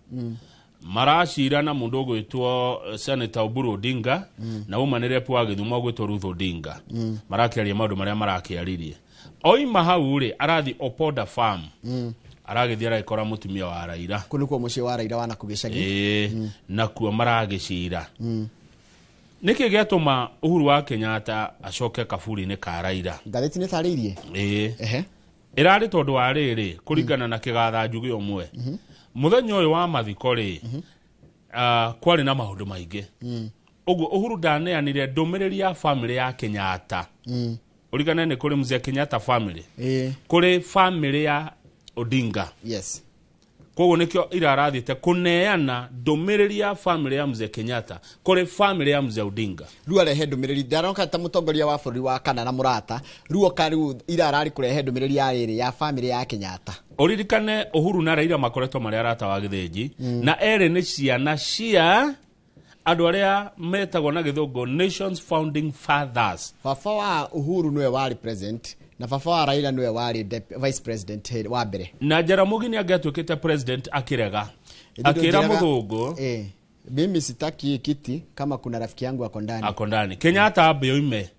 maracira na mundu gwitwo Senator Oburu Odinga na umanire pwa Githumo gwitwo Ruth Odinga marakiaria maundu maria marakiaririe oima hau ri arathi Opoda Farm aragithia raikora mutumia wa Raila kunuko mucie wa Raila wana kugicagi nakuo maragicira niki giatuma Uhuru wa Kenyatta acoke kaburi-ini ka Raila ngatheti ni tariirie irari tondu wa riri kuringana na kigatha njugi omwe muthenya uyu wa mathiko ri kwari na maundu maingi uguo Uhuru ndaneanire ndumiriri ya family ya Kenyatta urigana ni kuri mzee Kenyatta family kuri family ya Odinga koguo nikio irarathite kuneana ndumiriri ya family ya mzee Kenyatta kuri family ya mzee Odinga ruo rehe ndumiriri ndaroka ta mutongoria wa bũrũri wa kana na murata ruo kari irarari kurehe ndumiriri ya riri ya family ya Kenyatta uririkane Uhuru na Raila makoretwo mari arata wa githinji na ere ni ciana cia andu aria metagwo na githungu nations founding fathers baba wa Uhuru niwe wari president na baba wa Raila niwe wari vice president wa mbere na Jaramogi ni agatwikite president akirega akira muthungu mimi sitaki kiti kama kuna rafiki yangu ako ndani Kenyatta abe oime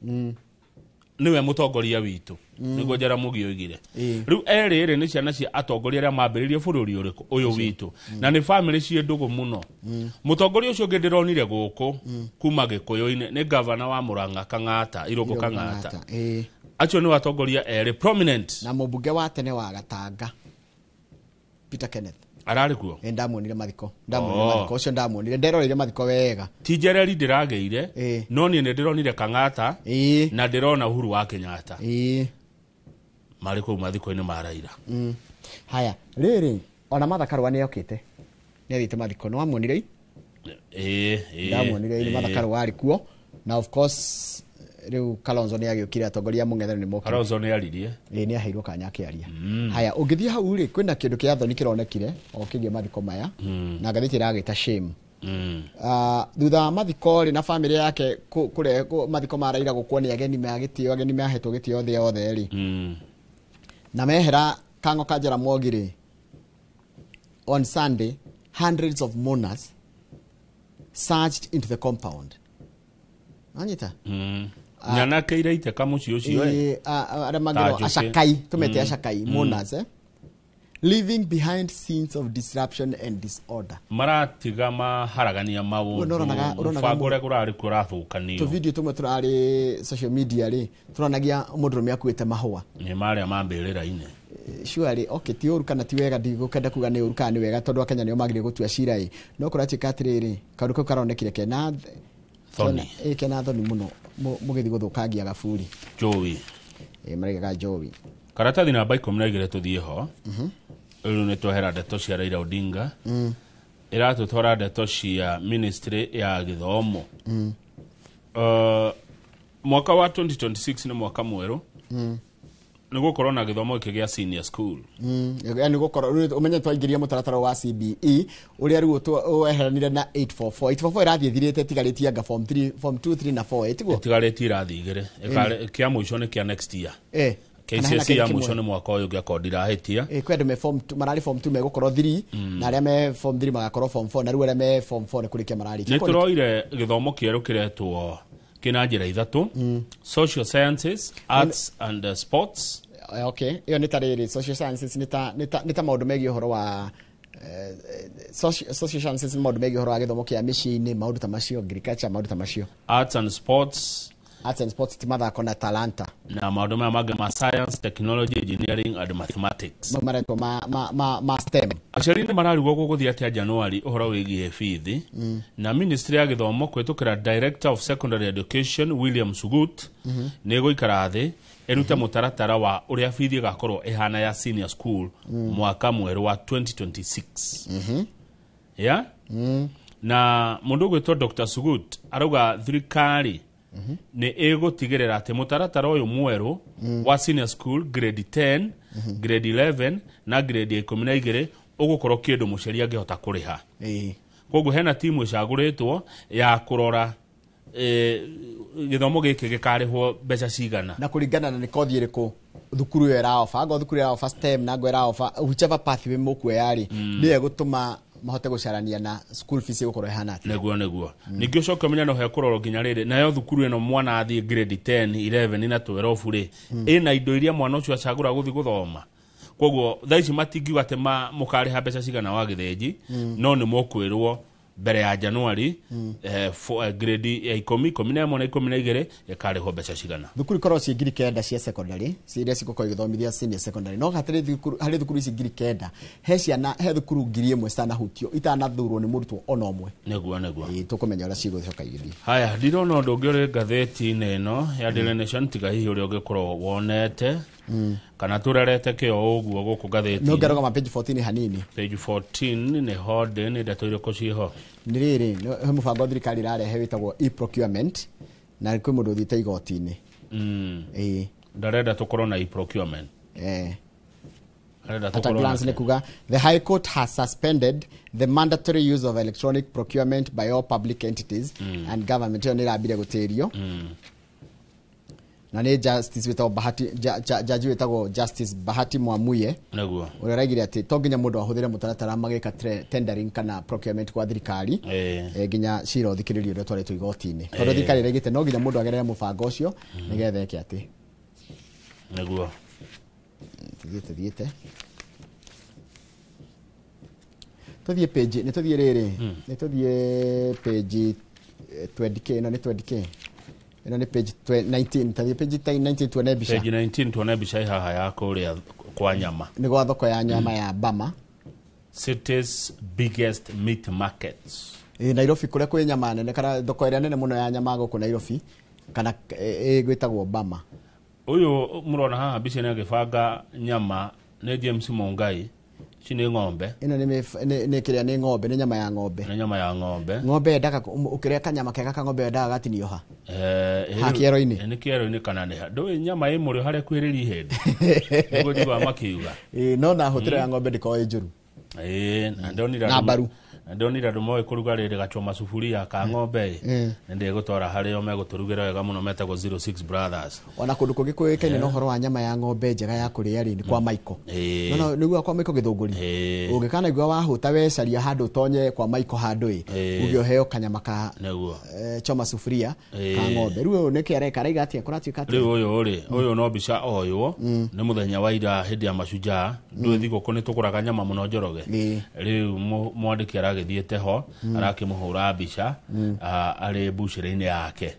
niwe mutongoria witu niguo Jaramogi oigire riu erire ni ciana cia atongoria aria mambiririe bururi uriku uyu witu na ni family cie ndugu muno mutongoria ucio ngidironire guku kuma Gikuyu-ini ni governor wa Murang'a Kang'ata Irungu Kang'ata acio ni watongoria eri prominent na mubunge wa tene wa Gatanga Peter Kenneth arari kuo ndamuonire mathiko ucio ndamuonire nderoreire mathiko wega ti Jereri ndirageire no ni ndironire Kang'ata na ndirona Uhuru wa Kenyatta mari ku mathiko-ini ma Raila haya riri ona Martha Karua ni okite ni athite mathiko no amuonire ndamuonire ni Martha Karua ari kuo na of course riu Kalonzo ni agiukire atongoria mung'ethe ni mokire Kalonzo ni aririe ni aheirwo kanya kiaria haya ungithie hau ri kwina kindu kia thoni kironekire okigie mathiko maya na ngathiti iragita shame thutha mathiko ri na family yake kure mathiko maraira gukwo ni ageni magitio ageni mahetwo gitio the othe ri na mehera Kango ka Jaramogi ri on Sunday hundreds of mourners surged into the compound anyita nyana keira iteka muci ucio aramagiro ashakai tumete ashakai mourners leaving behind scenes of disruption and disorder maratiga maharagania maundu fagore kurari kurathukanio to video tumwe turari social media ri turanagia mundurume akuite mahua ni maria mambirira ine surely okay ti uru kana ti wega ndigukenda kuga ni uru kana ni wega tondu Kenya nio magire gutua cira no kuratika atiriri kandu kau karonekire kena thoni kena thoni muno mugithi guthukangia gaburi Joey marega Joey karatathi namba 12 tuthie ho riu ni twehera ndeto cia Raila Odinga iratutwara ndeto cia ministry ya githomo mwaka wa 2026 ni mwaka mweru nigukorwo na githomo kigia senior school yani gukorwo umenye twaingiria mutaratara wa CBE uria riu weheranire na 844 irathie thirite tigaritie anga form 2 3 na 4 etiguo tigaritie irathi igire kia muico ni kia next year KCSE ya muico ni mwaka uyu gia kodira hetia kwenda me form 2 marari form 2 megukorwo 3 na aria me form 3 magakorwo form 4 na riu aria me form 4 ni kurikia marari ni turoire githomo kieru kiretwo kina njira ithatu social sciences arts and sports okay iyo ni tariri social sciences nita maundu megi uhoro wa social sciences maundu megi uhoro wa githomo kia micini maundu ta macio agriculture maundu ta macio arts and sports timathako na talanta na maundu ma science technology engineering and mathematics mareto ma STEM aciari ni mararigwo guguthia atia January uhoro wigie bithi na ministry ya githomo kwetukira director of secondary education William Sugut ni guikara thi erute mutaratara wa uria bithi gakorwo ihana ya senior school mwaka mweru wa 2026 na mundu gwitwo Dr. Sugut arauga thirikari ni egutigirira ati mutaratara uyu mweru wa senior school grade 10 grade 11 na grade 12 ugukorwo kindu muciari angihota kuriha koguo hena timu icaguritwo ya kurora githomo giki gikarihwo mbeca cigana na kuringana na ni kothi iriku thukuru era ofa go thukuru era ofa STEM na gwera ofa whichever path we mukwe yari ni egutuma mahote gucarania na school fees gukorwo ihana ati neguo ningio coke menya no he kuroro ginya riri nayo thukuru eno mwana athie grade 10 11 na 12 ri ina indo iria mwana ucio acagura guthi guthoma koguo thaici matingiuga ati mukariha mbeca cigana wa githenji no ni mukwirwo mbere ya January grade ya 10 na 12 yakariho mbeca cigana thukuru korwo ci ngiri kenda cia secondary ciria cigukorwo igithomithia senior secondary no hatire thukuru hari thukuru ci ngiri kenda he ciana he thukuru ngiri imwe sana hutio itanathurwo ni murutwo ona umwe neguo tukumenya ura cigucoka igithii haya ndirona undu ungi uri ngatheti neno ya Daily Nation tiga hihi uri ugikorwo wonete kana turerete kio uguo guku ngatheti no ngaroga page 14 hanini page 14 ni hode ni ndeto iriko ciho ni riri he mubango thirikari rarehe witagwo e-procurement na kwi mundu thite igoti-ini ndarenda tukorwo na e-procurement at a glance nikuga the High Court has suspended the mandatory use of electronic procurement by all public entities and government ni rabire gutirio na ni justice witagwo Bahati judge witagwo Justice Bahati Mwamuye naguo uraraigire ati to nginya mundu ahuthire mutaratara magika tendering kana procurement kwa thirikari nginya ciro thikiririo ndo twaretwo igoti-ini tondu thirikari regite no nginya mundu agerere mubango ucio nigethe eke ati Niguo. Thiete. Tuthie page, ni tuthie riri. Ni tuthie page 20k, no ni 20k. Ino ni page 19, tuthie page 19 tuone bica. Page 19 tuone bica haha ya kuria kwa nyama. Ni gwa thoko ya nyama ya Bama. City's biggest meat markets. Nairobi kuria kwi nyama nene kana thoko ĩrĩa nene muno ya nyama gũkũ Nairobi kana gwĩtagwo Bama. Uyu murona haha bica nĩ agĩbanga nyama nĩ James Mongai. Ci nĩ ng'ombe. Ino nĩ kĩrĩa nĩ ng'ombe, nĩ nyama ya ng'ombe. Nĩ nyama ya ng'ombe. Ng'ombe ndaga ũkĩrĩa kanyama kega ka ng'ombe ndaga gatinio ha. Ha kĩero-inĩ. Nĩ kĩero-inĩ kana nĩ ha. Ndũĩ nyama ĩ mũrĩo harĩa kwĩrĩria ihĩndĩ. Nĩguo njiguaga makiuga. No na hũtĩro ya ng'ombe ndĩkoragwo ĩ njũru. Na ndonira na mbaru. Ndonira andũ moĩ kũruga rĩrĩ gacoma sufuria ka ng'ombe nĩ ndĩgũtwara harĩa megũtũrugĩra wega mũno metagwo 06 Brothers. Ona kũndũ kũngĩ kũĩkaine na ũhoro wa nyama ya ng'ombe njega ya kũrĩa rĩ, ni kwa Michael. No nĩguo kwa Michael Gĩthũngũri. Ũngĩkanaigua wahũta wecaria handũ tonye kwa Michael handũ uge ũheo kanyama ka choma sufuria ka ng'ombe. Rĩu nĩ kĩareka raiga atĩa kũratuĩka atĩa. Rĩu ũyũ no mbica oywo nĩ mũthenya wa ira hĩndĩ ya Mashujaa. Ndũĩ thigũkũ nĩ tũgũraga nyama mũno Njoroge. Rĩu mwandĩki aragĩthiĩte ho arakĩmũhũra mbica arĩ mbucĩrĩ-inĩ yake.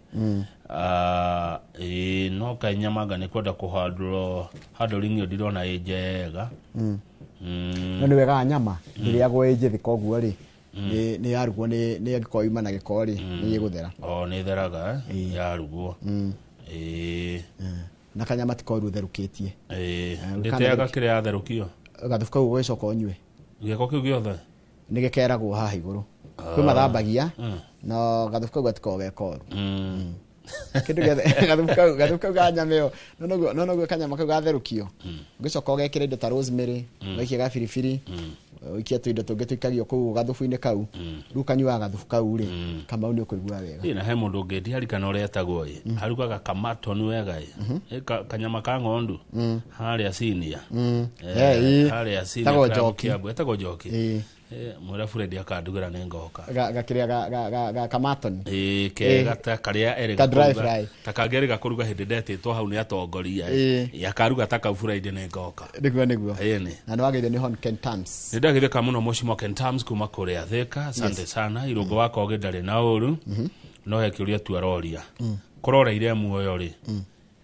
No kanyamanga nĩ kwenda kũhandwo handling ndirona ĩ njega. No nĩ wega nyama ndĩrĩagwo ĩ njĩthĩ koguo rĩ nĩ yarugwo nĩ angĩkorwo yuma na gĩko rĩ nĩ ĩgũthera. Nĩ theraga yarugwo. Na kanyama tikoru therũkĩtie. Ndĩteaga kĩrĩa yatherũkio. Gathubu kau ũgĩcoka ũnyue. Gĩko kĩu gĩothe nĩ gĩkeragwo haha igũrũ. Kwĩ mathambagia no gathubu kau gatikoragwo gekoru. Kĩndũ gĩothe gathubu kau ga nyama ĩyo no noguo kanyama kau gatherũkio. Ũgĩcoka ũgekĩra indo ta rosemary, ũgaikia gabiribiri, ũikia tũindo tũngĩ tũikagio kũu gathubu-inĩ kau. Rĩu kanyuaga gathubu kau rĩ Kamau nĩ ũkũigua wega. Na he mũndũ ũngĩ ndiarikana ũrĩa etagwo arugaga kamatoni wega kanyama ka ng'ondu harĩa Senior. Harĩa Senior etagwo Njoki. Mwera Fred akandugĩra nĩ ngoka. Gakĩrĩa ga kamatoni. Kega ta karĩa erĩga kũruga. Ta kangĩrĩ gakũruga hĩndĩ ndetĩtwo hau nĩ atongoria. Yakaruga ta kau Fred nĩ ngoka. Nĩguo. Na nĩ wagĩire nĩ hon Kentams. Nĩ ndagĩthĩka mũno Mheshimiwa Kentams kuma kũrĩa Thika. Asante sana. Irũngo wako gĩndarĩ na ũru. No he kĩũria tu aroria. Kũroreire muoyo rĩ.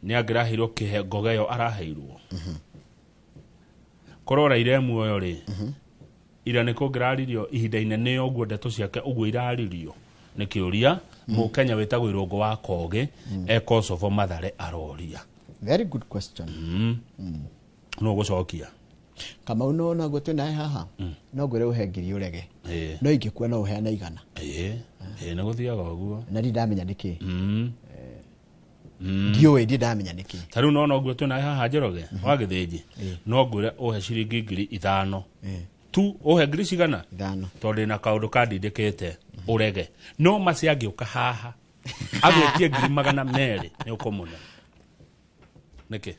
Nĩ angĩraheirwo kĩhengogeo araheirwo. Kũroreire muoyo rĩ. Ira nĩ kũngĩraririo ihinda inene ũguo ndeto ciake ũguo iraririo nĩ kĩũria Mũkenya wĩtagwo Irũngo wa Kogĩ Kosovo Mathare aroria. Very good question. No gũcokia Kamau no naguo twĩnae haha no ngwĩre ũhe ngiri ũrege no ingĩkua no ũheana igana. Nĩ gũthiaga ũguo na ndamenya nĩkĩ. Ndiũĩ ndamenya nĩkĩ. Ta rĩu no naguo twĩnae haha Njoroge wa Gĩthĩnji no ngwĩre ũhe ciringi ngiri 5 tu ohe ngiri cigana tondũ na kaũndũ kandindĩkĩte ũrege no maci angĩũka haha agwĩtie ngiri 200 nĩ ũkũmũna nĩkĩ.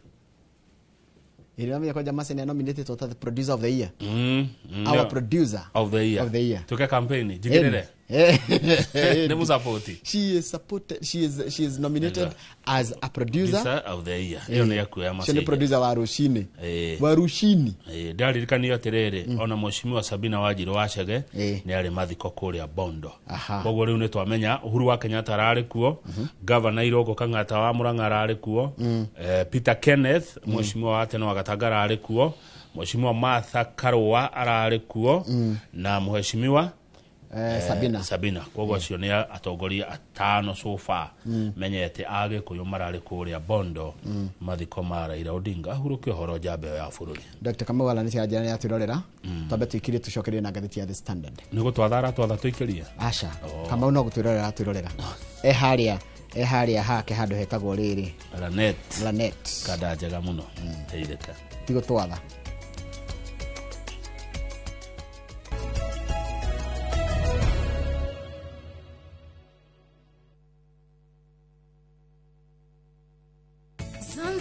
Iramenya kwa jamaa sene nominated to the producer of the year. Our producer of the year. Tuke campaign jigirere. Nemu support. She is nominated as a producer of the year. Iyo ni yakuya message. She ni producer wa Rushini. Wa Rushini. Ndaririkani atirere ona Mheshimiwa Sabina Wanjiru Wachege ni ari mathiko kuria Bondo. Koguo riu ni twamenya Uhuru wa Kenyatta arari kuo, Governor Irũngo Kang'ata wa Murang'a arari kuo, Peter Kenneth Mheshimiwa wa tene wa Gatagara arari kuo, Mheshimiwa Martha Karua arari kuo na Mheshimiwa Sabina. Koguo acio ni atongoria 5 so far menyete Agĩkũyũ marari kuria Bondo mathiko ma Raila Odinga huruke horo njamba ya bũrũri. Dr. Kamau ala nĩ njana ya twirorera twambe twikire tucokerie na ngathĩti ya The Standard. Nĩ gũtwathara twatha tũikĩria aca Kamau no gũtwirorera twirorera haria hake handũ hetagwo rĩrĩ Lanet kada njega mũno teithĩka tigo twatha.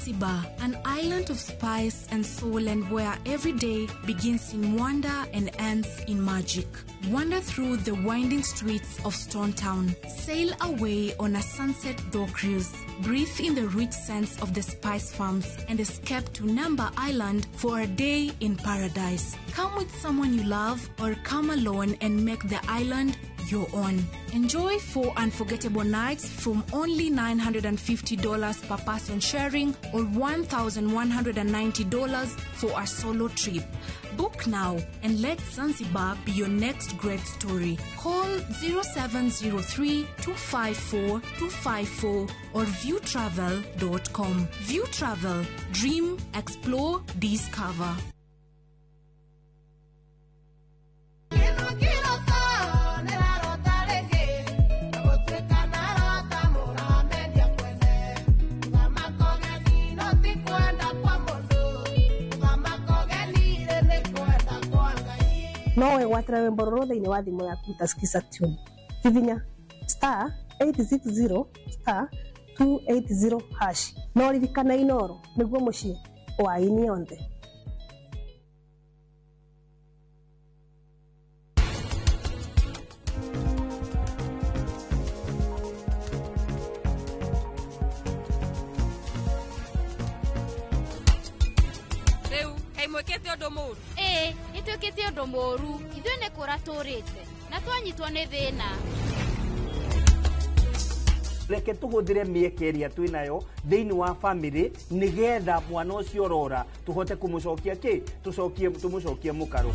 Zanzibar, an island of spice and soul, and where every day begins in wonder and ends in magic. Wander through the winding streets of Stone Town. Sail away on a sunset door cruise. Breathe in the rich scents of the spice farms and escape to Namba Island for a day in paradise. Come with someone you love or come alone and make the island your own. Enjoy 4 unforgettable nights from only $950 per person sharing or $1,190 for a solo trip. Book now and let Zanzibar be your next great story. Call 0703-254-254 or viewtravel.com. View Travel. Dream, explore, discover. No watera wimbo rũrũ thĩinĩ wa thimũ yaku utasikiza tune kivinya star 860 star 280 hash no ririkana inoro nĩguo mũciĩ wa ini yothe. Mwekete ũndũ mũru. Nĩtwĩkĩte ũndũ mũru. Ithuĩ nĩ kũra tũrĩte na twanyitwo nĩ thĩna. Reke tũhũthĩre mĩeke ĩrĩa twĩnayo thĩinĩ wa family nĩgetha mwana ũcio ũrora tũhote kũmũcokia tũmũcokie mũkaro.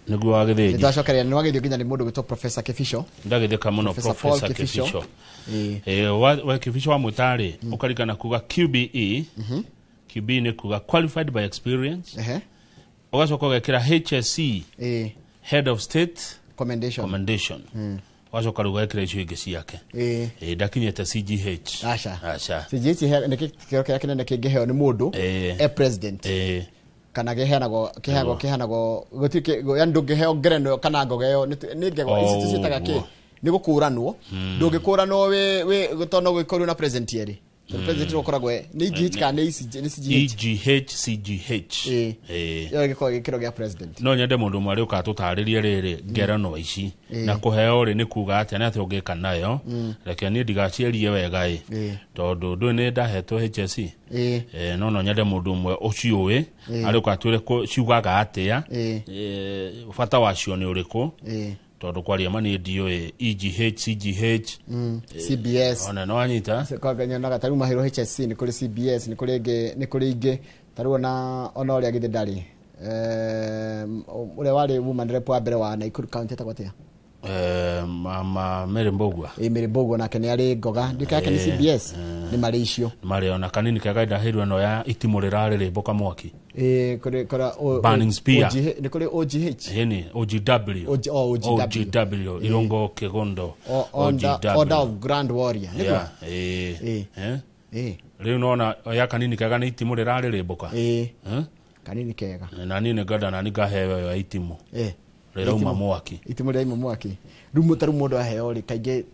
Niguo agithĩji ndacokeria nĩ wagithio nginya nĩ mũndũ gwĩtwo Professor Kefisho ndagithĩka mũno Professor Kefisho wa Kefisho wa mũtarĩ ũkarikana kuga QBE QBE nĩ kuga qualified by experience ũgacoka ũgekĩra HSC head of state commendation wacoka rĩu ũgekĩra icio ingĩ ciake ndakinyĩte CGH aca CGH nĩ kĩheo kĩrĩa kĩnene kĩngĩheo nĩ mũndũ president kana kehanagwo gutike yani ndungiheo ngereno kana ngogeo ni ngego ici tucitaga ki ni gukuranwo ndungikuranwo we gutono gwikoru na president yeri president ukoragwo ni IGH kana ni CGH yo giko gikiro gya president no nyende mundu mwari ukatutaririe riri ngereno ici na kuheo ri ni kuga ati ati ungika nayo reke ni ndigaciarie wega tondu ndu ni ndahetwo HSC no nyende mundu mwe uciuwe ari ukatwire ciugaga atia bata wacio ni uriku tondu kwaria mani ndio EGH CGH CBS ona no anyita kwaganya na gataru mahiro HSC ni kuri CBS ni kuri inge taruona ona uri agithe ndari ule wale woman rep wa mbere wa Nakuru County takwatia mama Mary Mbogwa Mbogwa nake ni ari ngoga ndika yake ni CBS ni mari icio mari ona kanini kagaida hirwe no ya itimurira riri mboka mwaki kuri Burning Spear ni kuri OGH yani OGW Irongo Kegondo Order of Grand Warrior leo naona ya kanini kaga ni itimurira riri mboka kanini kega na nini gada na nigahewe ya itimu rero mwaki itimurira mwaki rumu taru mundu aheo ri kaige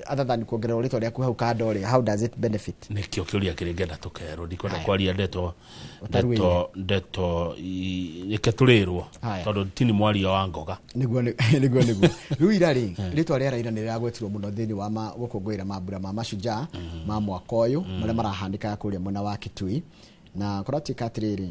athathani kuongerera uritwa rĩaku hau kando ri how does it benefit nikio kiuria kirigenda tukero ndikona kwaria ndeto iketurirwo tondu tini mwari wa ngoga niguo riu irari ritwa rĩa Raila nĩ rĩagwetirwo mũno thĩinĩ wa gũkũngũĩra mambura ma mashujaa ma mwaka ũyũ marĩa marahandĩka kũrĩa mwena wa Kitui na kũratuĩka atĩrĩrĩ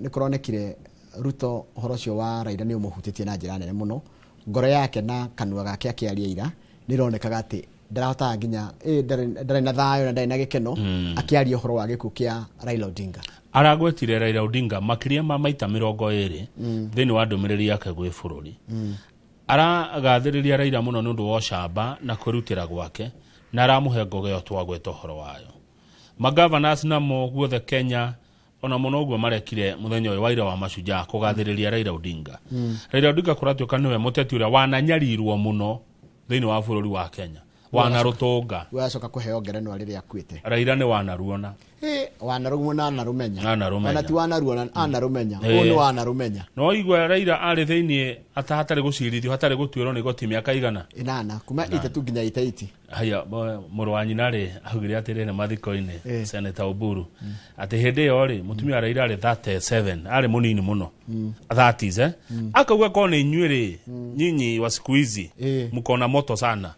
nĩ kũronekire Ruto horo cio wa Raila nĩ ũmũhutĩtie na njĩra nene mũno ngoro yake na kanua gake akĩaria ira nĩronekaga atĩ ndarahota nginya ndarĩ na thayo na ndarĩ na gĩkeno akĩaria ũhoro wa gĩkuũ kĩa Raila Odinga aragwetire Raila Odinga makiria ma maita 20 thĩinĩ wa ndũmĩrĩri yake gwĩ bũrũri aragathĩrĩria Raila mũno nĩ ũndũ wa ũcamba na kwĩrutĩra gwake na aramũhe ngogeo twagweta ũhoro wayo magavanas namo guothe Kenya ona muno guo marekire muthenya wa ira wa mashujaa kugathiriria Raila Odinga Raila Odinga kuratuka niwe muteti uria wananyarirwo muno thĩinĩ wa bũrũri wa Kenya wanarutunga wacoka kuheo ngerenwa riria akuite Raila ni wanaruona wanarumuna narumenya ona ti wanaruona anarumenya ni wanarumenya no igwa Raila ari thiini atahatari gucirithio hatari gutwiro ni goti miaka igana 8 kuma 3 nginya 8 haya muru wa nyina ri ahugire atirene mathiko-ini Senator Oburu ati hindi yo ri mutumia Raila ari 37 ari munini muno 30s akauga ko ni nywiri nyinyi wa siku hizi mkona moto sana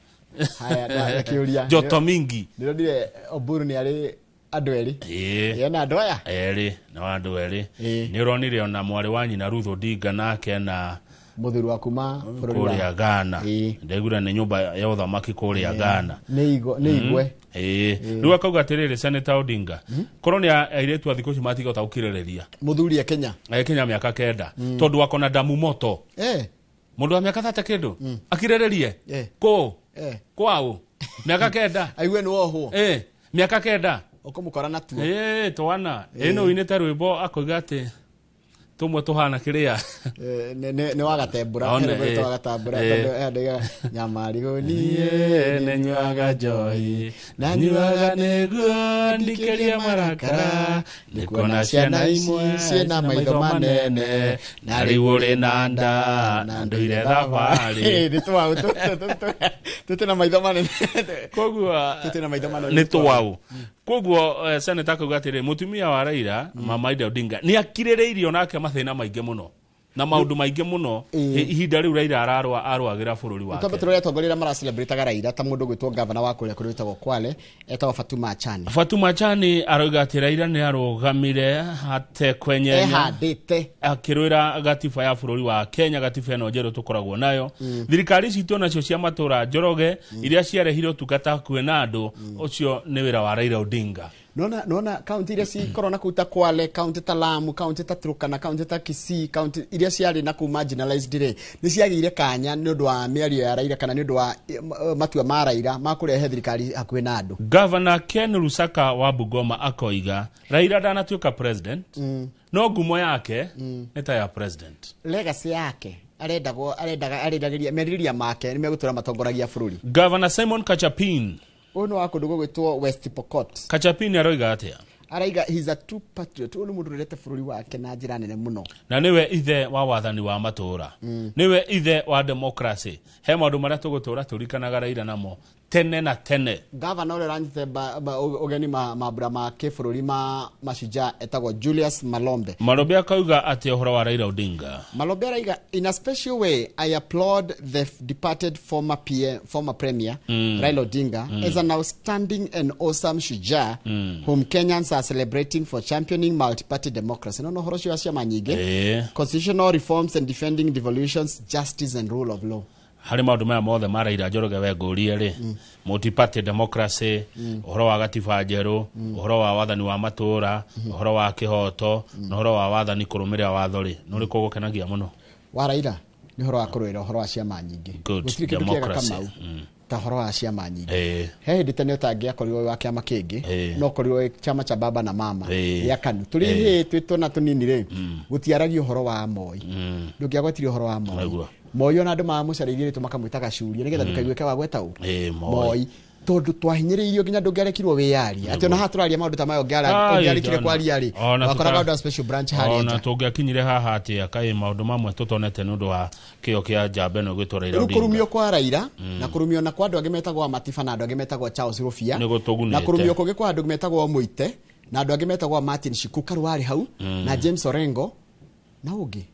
haya na kiuria joto mingi ndiro ndire Oburu ni ari andu eri na andu aya na andu eri ni uronire ona mwari wa nyina Ruth Odinga nake na muthuri wa kuma bururi wa Ghana ndegura ni nyumba ya uthamaki kuria Ghana ni igwe riu akauga atiriri Senator Odinga koroni airetu athiku ci matiga utaukirireria muthuri ya Kenya miaka 9 tondu wako na damu moto mundu wa miaka 30 kindu akirererie kwao miaka 9 aiwe ni woho miaka 9 ukumukora na tuo twana ino inete rwimbo akoiga ati tumwe tuhana kiria ne wagatembura ne wagatambura tondu nyamarigo nie ne nywaga joy na nywaga nego ndikeria marakara nikona ciana imwe ciena maitho manene na riuri na nda na nduire thabari nitwau tutena maitho manene koguo tutena maitho manene nitwau koguo Senator akauga atiri mutumia wa Raila Mama Ida Odinga ni akirireirio nake mathina maingi muno na maundu maingi muno ihinda riu Raila arwagira bururi wake tutambe atongoria mara celebrate Raila ta mundu gwitwo governor wa kuria kuritagwo Kwale etagwo Fatuma Chani aroiga ati Raila ni arugamire hate kwenye handite akirwira gatiba ya bururi wa Kenya gatiba eno njeru tukoragwo nayo thirikari citu nacio cia matura Njoroge iria ciarehirwo tukata kwena andu ucio ni wira wa Raila Odinga nona county iria ci corona kuta Kwale county ta Lamu county ta Turkana county ta Kisii county iria ciari na ku marginalized ri ni ciagire kanya ni undu wa miario ya Raila kana ni undu wa matua ma Raila makurehe thirikari hakuhe na andu Governor Ken Lusaka wa Bungoma akoiga Raila danatuika president no ngumo yake eta ya president legacy yake arendagiria meriria make ni megutura matongoragia bururi Governor Simon Kachapin ono akundu gwitwo West Pokot Kachapin aroiga atia araiga he's a true patriot ono mundu rete bururi wake na njira nene muno na niwe ithe wa wathani wa matura niwe ithe wa democracy he maundu maria tugutura turikanaga Raila namo tene na tene governor ule ranjite ogeni mabura ma kibururi mashujaa etagwo Julius Malombe akauga ati uhoro wa Raila Odinga Malombe araiga in a special way I applaud the departed former premier Raila Odinga as an outstanding and awesome shujaa whom Kenyans are celebrating for championing multi-party democracy no horoshi asia manyige constitutional reforms and defending devolutions justice and rule of law hari maundu maya mothe Raila Njoroge we ngurie ri multi-party democracy uhoro wa gatiba njeru uhoro wa wathani wa matura uhoro wa kihoto na uhoro wa wathani kurumirira watho ri no riko gukenagia muno wa Raila ni uhoro wa kuruira uhoro wa ciama nyingi good democracy ta horo wa ciama nyingi he nditene utangia korirwo wa kiama kingi no korirwo chama cha baba na mama ya kanu turi twitona tunini ri gutiaragio uhoro wa Moi ndungiagwetire uhoro wa Moi ona andu mamucaririe tumakamwitaga curia nigetha ndukaigue wa gwetau Moi tondu twahinyiriirio nginya ndungiarekirwo wiyari ati ona haturaria maundu ta mayo ngiarikire kwaria ri wakoraga ndo special branch hari ona tungiakinyire haha ati akai maundu mamwe tutonete nundu wa kio kia jambe no gwitwa Raila Odinga kurumio kwa Raila na kurumio na kwa andu angi metagwo Matifa na andu angi metagwo Charles Rufia na kurumio kugi kwa andu metagwo Muite na andu angi metagwo Martin Shikuka ruari hau na James Orengo na ungi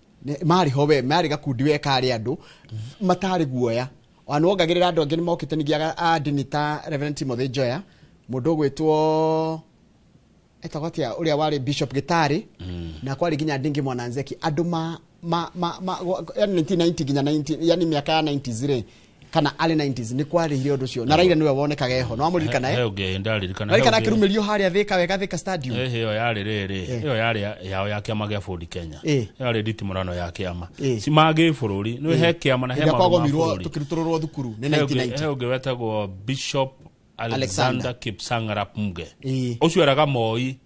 mari howe mari gakundi we kari andu matari guoya wanogagirira andu angi mokite nigiaga adinita Reverend Timothy Joya mundu gwitwo etagwatia uria wari Bishop Gitari na kwari ginya ndingi Mwananzeki andu yani 1990 ginya 90 yani miaka ya 90s kana ali 90s ni kwari hiyo ndu cio na Raila niwe wonekaga eho no amuririkana he ndaririkana Raila kana kirumirio haria Thika stadium hiyo yari riri hiyo yari yao ya kiama gia Ford Kenya yari ditimurano ya kiama si mage bururi no he kiama na he mago tukiruturwo thukuru ni 1990 he ugewetagwo Bishop Alexander Kipsang Arap Muge ucio eraga Moi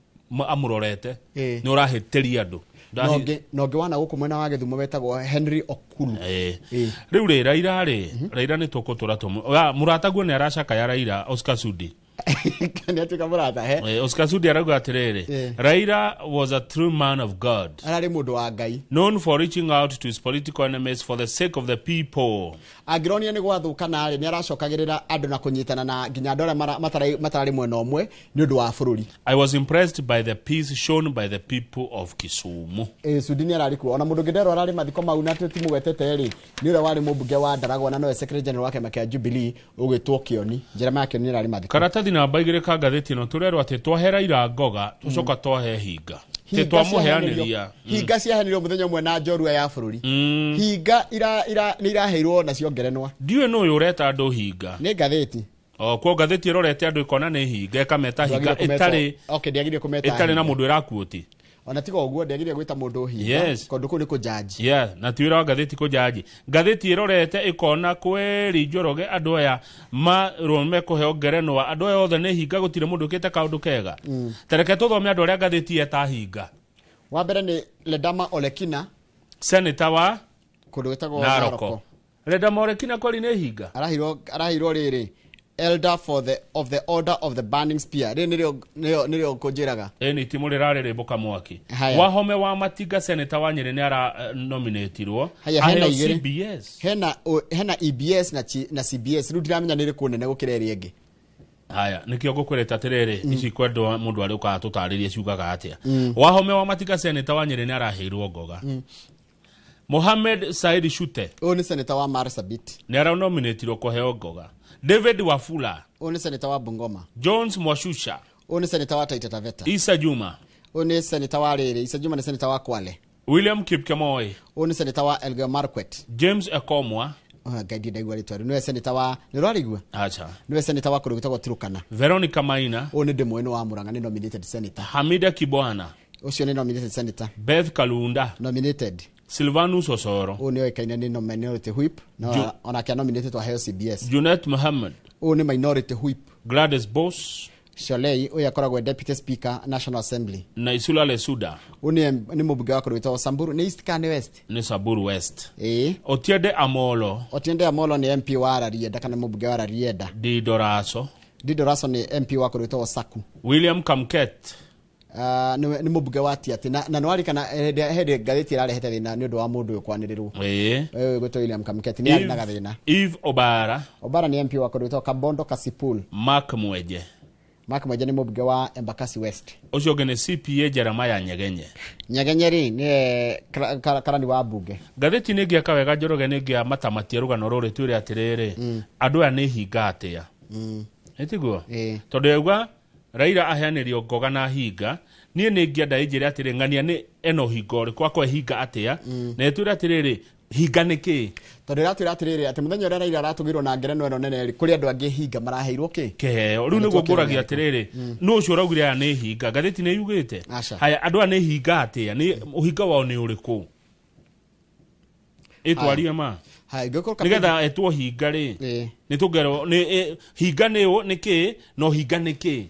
amurorete ni urahitiria andu nonge wana guku mwena wa Githumo wetagwo Henry Okulu. Riu Raila ni tukutura murata guo ni aracakaya Raila Oscar Sudi. Kani atuka murata Oscar Sudi arauga atiriri Raila was a true man of God, arari mundu wa Ngai, known for reaching out to his political enemies for the sake of the people. Agironia ni gwathuka nari ni aracokagirira andu na kunyitana na ginya ndore matarari mwena omwe ni undu wa bururi. I was impressed by the peace shown by the people of Kisumu. Sudi ni arari ku ona mundu ngidero arari mathiko mau na timu wetete ri ni ure wari mubunge wa Ndaragwa na no secretary general wake makia Jubilee ugitwo Kioni Jeremiah Kioni ni arari mathiko karatathi na baigire ka gatheti no turero ati twahera ira ngoga tucoka twahe hinga te twamuheaniria hinga ciahanirio muthenya mwe na njorua ya bururi hinga ni iraheirwo na ciongerenwa ndiwe no ureta andu hinga ni gatheti kwa gatheti irorete andu ikona ni hinga ikameta hinga itari na mundu irakuoti ona tigo guo ndegirie gwita mundu hinga kondu ku ni ku judge na tuira gatheti ku judge gatheti irorete ikona kweri Njoroge andu aya marome kuheo ngerenwa andu aya othe ni hinga gutire mundu kite kaundu kega tereke tuthome andu aria gatheti eta hinga wa mbere ni Ledama Olekina senator wa kundu wetagwo Naroko. Ledama Olekina kweli ni hinga arahirwo riri elder of the order of the burning spear nirio kujiraga ni timu rirare boka mwaki Wahome wa Matiga senator wa Nyeri ni ara nominatirwo CBS hena EBS na CBS ru ndiramenya nire kunene gukira eri enge haya nikio gukwireta tiriri ici kwendo mundu ari uka tutaririe ciugaga atia Wahome wa Matiga senator wa Nyeri ni arahirwo ngoga Mohamed Said Shute ni senator wa Marsabit ni ara nominatirwo kuheo ngoga David Wafula ni senator wa Bungoma Jones Mwashusha ni senator wa Taita Taveta Isa Juma ni senator wa Rere Isa Juma ni senator wa Kwale William Kipkemoi ni senator wa Elgeyo Marakwet James Ekomwa gaidi daigwa ritwari ni senator wa Nirwarigwa ni senator wa Kurugitagwo Turukana Veronica Maina ni ndemwe wa Muranga ni nominated senator Hamida Kibwana ucio ni nominated senator Beth Kalunda nominated Silvanus Osoro ni oikaine ni minority whip na ona kia nominated wa CBS Junet Muhammad ni minority whip Gladys Boss Sholei uyu akoragwo deputy speaker National Assembly na Isula Lesuda ni mubunge wa kurwitwa Samburu ni East kana West ni Samburu West Otiende Amolo ni MP wa Rarieda kana mubunge wa Rarieda Dido Raso ni MP wa kurwitwa Saku William Kamket ni mubunge wa Tiati na nwari kana hede gatheti irarehete thina ni undu wa mundu uyu kwanirirwo gwetwo William Kamket ni ari na gathina Eve Obara ni MP wa kurwitwa Kabondo Kasipul Mark Mweje ni mubunge wa Embakasi West ucio gene CPA Jeremiah Nyegenye ri ni karani wa bunge gatheti ni ngia kawega Njoroge ni ngia matamatia rugano ruri twire atiriri andu aya ni hinga atia etiguo tondu yauga Raila aheanirio ngoga na hinga nie ni ngia ndainjire atiri ngania ni eno hingo ri kwa hinga atia na etwire atiriri hinga niki tondu ratwira atiriri ati muthenya ria Raila aratugirwo na ngerenwa eno nene ri kuri andu angi hinga maraheirwo kiheo riu niguo nguragia atiriri no ucio raugire aya ni hinga gatheti ni yugite haya andu aya ni hinga atia ni uhinga wao ni uriku etwaria ma nigetha etwo hinga ri ni tugero ni hinga ni niki no hinga niki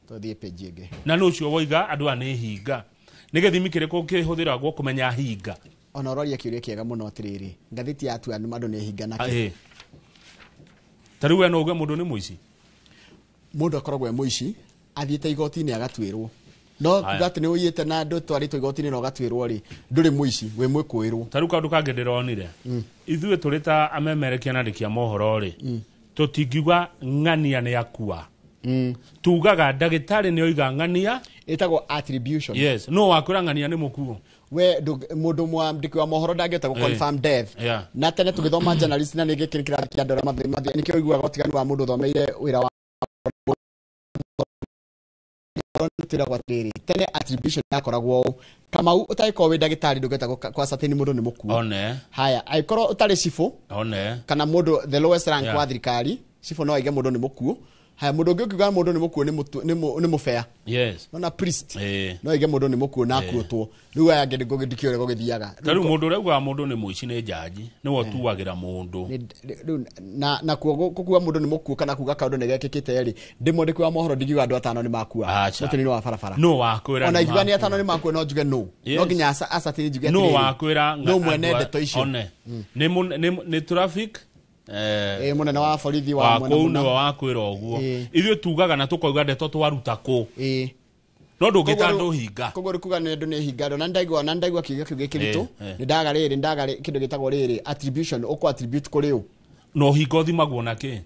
tuthie page ige na no ucio woiga andu aya ni hinga nigethimi kiriku kihuthiragwo kumenya hinga ona roria kiuria kiega muno atiriri ngatheti ya tu andu ni hinga nake tariu we no uge mundu ni muici mundu akoragwo muici athiite igoti-ini agatwirwo no kugati ni uyite na andu twaritwo igoti-ini no gatwirwo ri nduri muici we mwikwirwo tariu kandu kange ndironire ithuĩ tũrĩ ta amemerekia na andĩki a mohoro ri tũtingiuga ng'ania ni akua tugaga ndagĩtarĩ nĩ oiga ng'ania itagwo attribution no wakwĩra ng'ania nĩ mũkuo we mundu mwandiki wa mohoro ndangĩhota confirm death na tene tugithoma journalist na ningĩ kĩrĩa kĩa andũ arĩa nikĩo iguaga ũtiganu wa mundu thomeire wĩra wa tene attribution yakoragwo Kamau utaiko we ndagĩtarĩ ndũngĩhota kwa certain mundu nĩ mũkuo haya aikorwo ũtarĩ cifũ kana mundu the lowest rank wa thirikari cifũ no aige mundu nĩ mũkuo haya mundu ngi ukiuga mundu ni mukuo ni mufea yes ona priest no ige mundu ni mukuo na kuotwo riu aya ngi ngogithikio gogithiaga riu mundu rauga mundu ni muici ni jaji ni wotuagira mundu na kuwa mundu ni mukuo kana kuga kaundu ni gekikite ri ndimwandiki wa mohoro ndigiuga andu atano ni makua mutinini wa barabara no wakwira ona igwa ni atano ni makua no njuge no nginya asatiri njuge no wakwira no mwene ndeto icio ni traffic munene wa borithi wa mwene muno wa kwira oguo ithuĩ tugaga na tukoiga ndeto twaruta ku no ndũngĩta andũ hinga koguo rĩkuga nĩ andũ nĩ hinga na ndaigua kiugo kĩu gĩkĩritũ nĩ ndaga kĩndũ gĩtagwo rĩrĩ attribution ũkũ attribute kũrĩ ũ no hinga ũthimagwo na kĩ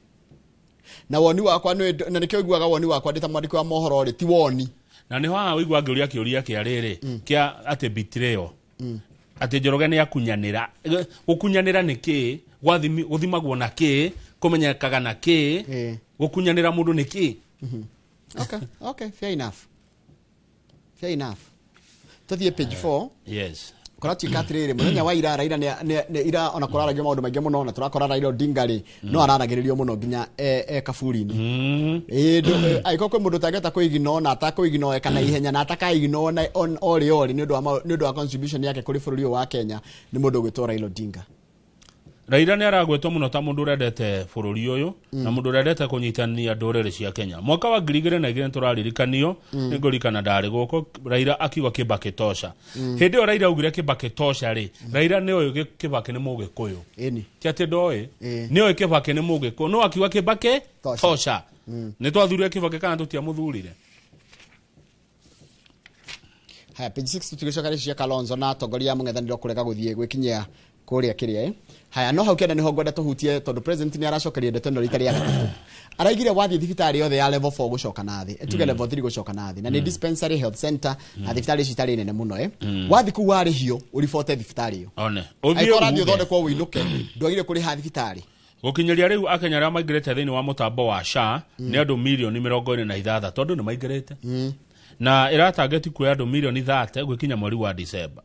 na woni wakwa na nĩkĩo ũiguaga woni wakwa ndĩ ta mwandĩki wa mohoro rĩ ti woni na nĩ haha ũigua ngĩũria kĩũria kĩa rĩrĩ kĩa atĩ betrayal atĩ Njoroge nĩ akunyanĩra gũkunyanĩra nĩ kĩ guthimagwo na ki kumenyekaga na ki gukunyanira mundu ni ki okay fair enough tuthie page 4 yes korati katrire munya wa Raila ne ira ona koraragio maundu maingi muno na turakora Raila Odinga ri no araragiririo muno nginya kaburi-ini aiko kwe mundu tangeta kuigino na atakuigino kana ihenya na atakaigino na oli ni ndu wa contribution yake kuri bururi wa Kenya ni mundu gwitwo Raila Odinga. Raila nĩ aragwetwo muno ta mundu urendete bururi uyu na mundu urendete kunyitania ndũrĩrĩ cia Kenya. Mwaka wa 2002 turaririkanio nĩ ngũrikana ndarĩ gũkũ Raila akiuga Kibaki tosha. Hĩndĩ ĩyo Raila augire Kibaki tosha rĩ Raila nĩ oĩ Kibaki nĩ Mũgĩkũyũ. Ti atĩ ndoĩ nĩ oĩ Kibaki nĩ Mũgĩkũyũ no akiuga Kibaki tosha. Nĩ twathurire Kibaki kana tũtiamũthurire. Haya page 6 tugicoka cia Kalonzo na atongoria mũng'ethanĩro kũrega gũthiĩ gwĩkinyia kuria kiria haya no hau kenda niho ngwenda tuhutie tondu president ni aracokeria ndeto no rikari ya gatatu araigire wathi thibitari yothe ya level 4 gucoka nathi etuge level 3 gucoka nathi na ni dispensary health center na thibitari citari nene muno wathi ku wari hio urifote thibitari yo one aikora ndio thonde kwa winuke ndwagire kuri ha thibitari gukinyeria riu Akenya aria maigirete thiini wa mutambo wa SHA ni andu milioni 26 tondu ni maigirete na iratangeti kuoya andu milioni 30 gwikinya mweri wa December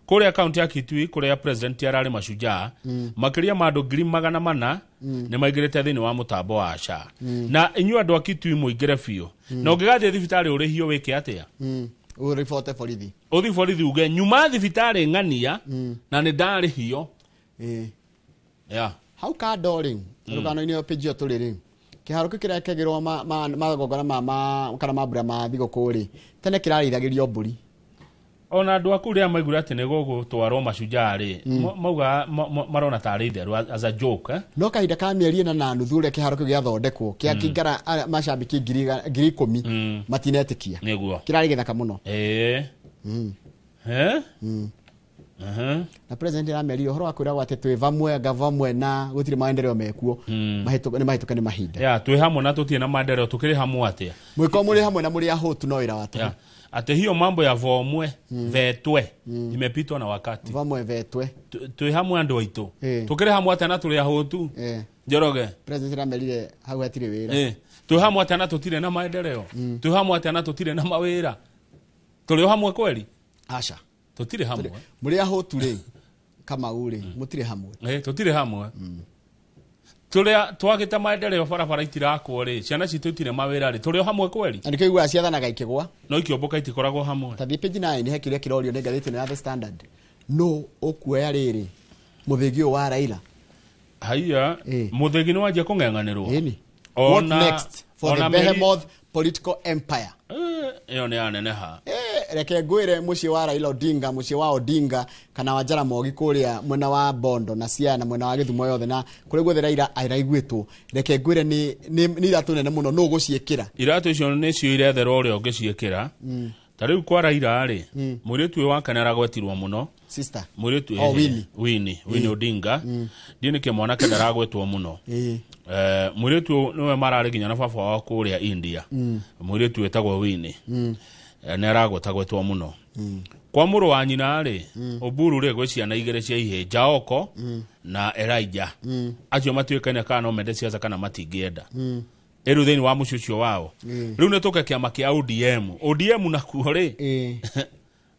kuri account ya Kitui kuri ya president arari mashujaa makiria ma andu 400 ni maigirete thiini wa mutambo wa SHA na inyu andu a Kitui muigire biu na ungigathie thibitari urihio wike atia urifote borithi uthi borithi uge nyuma thibitari ng'ania na ni ndarihio hau ka doring rugano-ini yo page yo turiri kiharo kikira kegirwo magogora ma kana mabura ma thigũkũ tene kirarĩithagĩrio mbũri ona andu aku ria maigura ati ni gugutwarwo mashujaa ri mauga marona tarĩ theru as a joke no kahinda ka mĩeri ĩna na nuthu ũrĩa kĩharo kĩu gĩathondekwo kĩa kĩingara macambiki 10,000 matinetĩkia kĩrarĩ gĩthaka mũno na president aramerire ũhoro wa kwĩragwo atĩ twĩ vamwe gavamwe na gũtirĩ maendeleo mekuo mahĩtũke nĩ mahinda twĩ hamwe na tũtirĩ na maendeleo tũkĩrĩ hamwe atĩa mwĩko mũrĩ hamwe na mũrĩ ahũtu no wĩra watũ ate hiyo mambo ya vomwe vetwe imepitwa na wakati vomwe vetwe twi hamwe andu aitu tukire hamwe atana turi ahutu Njoroge president amerire hau atire wira twi hamwe atana tutire na maendeleo twi hamwe atana tutire na mawira turi hamwe kweli acha tutire hamwe muri ahutu ri kama uri mutire hamwe tutire hamwe turia twagita maendeleo barabara itirakwo ri ciana citu itire mawira ri turi hamwe kweli andike igwa ciathanaga ikigwa no ikiomboka itikoragwo hamwe tathi page 9 hekiria kirorio ni ngathĩti na The Standard no okuoya riri muthigi wa Raila haiya muthigi ni wanjia kung'eng'anirwo what next for the behemoth political empire iyo ni aneneha reke ngwire muciĩ wa Raila Odinga muciĩ wa Odinga kana wa Jaramogi kuria mwena wa Bondo na Siaya mwena wa Githumo yothe na kuri guothe Raila airaiguĩtwo reke ngwire ni iratu nene muno no guciĩkĩra iratu icio nĩ cio irethera ũrĩa ũngĩciĩkĩra ta rĩu kwa Raila rĩ mũirĩtu ũyũ wa kana aragwetirwo mũno sister mũirĩtu Winnie Odinga ndiĩ nĩkĩo mwanake ndaragwetwo mũno mũirĩtu niwe mararĩ nginya na baba wao kuria India mũirĩtu wetagwo Winnie nĩ aragwetagwetwo mũno kwa mũrũ wa nyina rĩ Oburu rĩ gwĩ ciana igĩrĩ cia ihĩ Jaoko na Elijah acio matuĩkaine kana no mende ciaca kana matingĩenda eru thĩinĩ wa mũciĩ ũcio wao rĩu nĩ tũke kĩama kĩa ODM nakuo rĩ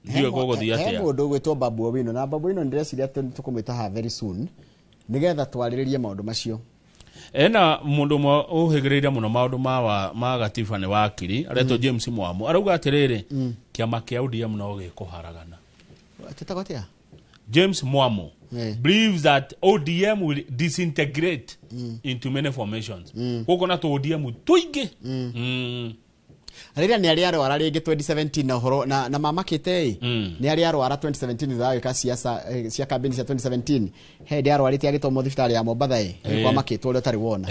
ndiwe gũgũthiĩ atĩa mũndũ gwĩtwo Babu Owino na Babu Owino ndĩreciria tũkũmwĩta ha very soon nigetha twarĩrĩrie maũndũ macio ena mundu mwa uhigireire muno maundu ma gatiba ni wakiri areto James Mwamu arauga atiriri kiama kia ODM no gikuharagana tutagotia James Mwamu believes that ODM will disintegrate into many formations kuko na to ODM tuingi Rĩrĩa nĩ arĩa arwara rĩngĩ 2017 na horo na mamakĩte nĩ arĩa arwara 2017 thawĩka siasa cia campaign cia 2017 hĩndĩ arwarĩte agĩtomo thibitarĩ ya Mombatha kwa makĩtwo ũrĩa ũtarĩ wona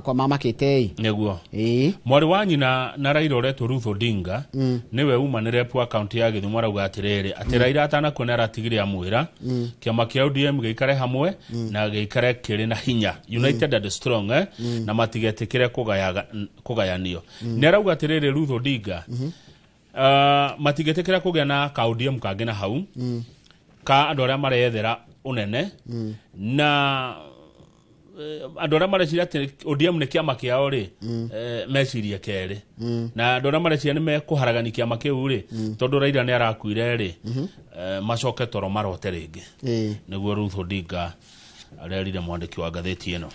kwa mamakĩte nĩguo mwari wa nyina na Raila ũretwo Ruth Odinga nĩwe umanĩre pu account ya Gĩthumo arauga atĩrĩrĩ atĩ Raila atanakuona aratigire amwĩra kĩama kĩa ODM gĩikare hamwe na gĩikare kĩrĩ na hinya united and strong na matigetĩkĩre kũgayanio nĩ arauga atĩrĩrĩ Ruth Odinga matigetekera kugĩa na ka ODM kangĩ na hau ka andũ arĩa mareyethera unene na andũ arĩa mareciria atĩ ODM nĩ kĩama kĩao rĩ meciria kerĩ na andũ arĩa mareciria nĩ mekũharagania kĩama kĩu rĩ tondũ Raila nĩ arakuire rĩ macoke toro marote rĩngĩ nĩguo Ruth Odinga arerire mwandĩki wa ngathĩti ĩno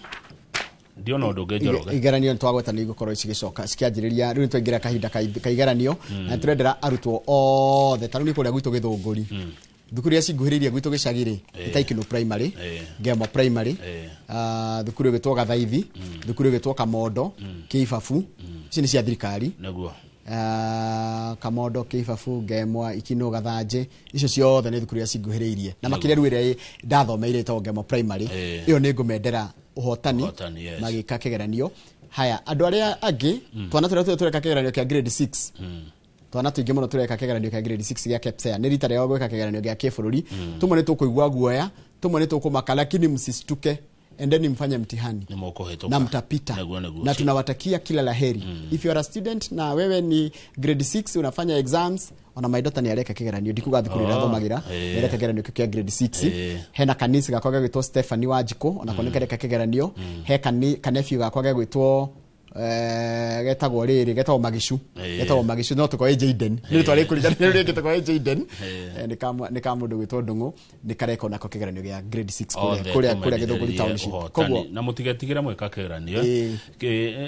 ndio no ndũngĩ Njoroge igeranio twagweta nĩ igũkorwo cigicoka cikianjĩrĩria rĩu twaingĩra kahinda kaigeranio na turendera arutwo othe tarũ nĩ kũrĩa gwitũ Gĩthũngũri thukuru ya cinguhĩrĩirie gwitũ gĩcagĩrĩ Itaikino primary Ngemo primary thukuru ĩgĩtwo Gathaithi thukuru ĩgĩtwo Kamondo Kĩibabu ici nĩ cia thirikari nĩguo Kamondo Kĩibabu Ngemo Ikino Gathanjĩ icio ciothe nĩ thukuru ya cinguhĩrĩirie na makĩria rĩu ĩrĩa ndathomeire to Ngemo primary ĩyo nĩ ngũmendera uhotani magika kĩgeranio haya andũ arĩa angĩ twana tureka kĩgeranio kĩa grade 6 twana tuingĩ mũno tureka kĩgeranio kĩa grade 6 gĩa KPSEA nĩ rita rĩao gwĩka kĩgeranio gĩa kĩbũrũri tumwe nĩ tũkũigua guoya tumwe nĩ tũkũmaka lakini msistuke endeni mfanye mtihani na mtapita na tunawatakia kila laheri if you are a student na wewe ni grade 6 unafanya exams ona maidota ni areka kĩgeranio ndikuga thukuru irathomagĩra nĩreka kĩgeranio kĩa grade 6 hena kanisi gakwa gagwĩtwo Stephanie Wanjiko ona koneka reka kĩgeranio he kanefi gakwa gagwĩtwo getagwo rĩrĩ getagwo Magishu no tuko Jaden nĩ twarĩ kũringana rĩrĩ getagwo Jaden nĩ ka mũndũ gwĩtwo Ndung'u nĩ kareka onako kĩgeranio gĩa grade 6 kũrĩa Gĩthũngũri township koguo na mũtigetigĩra mwĩka kĩgeranio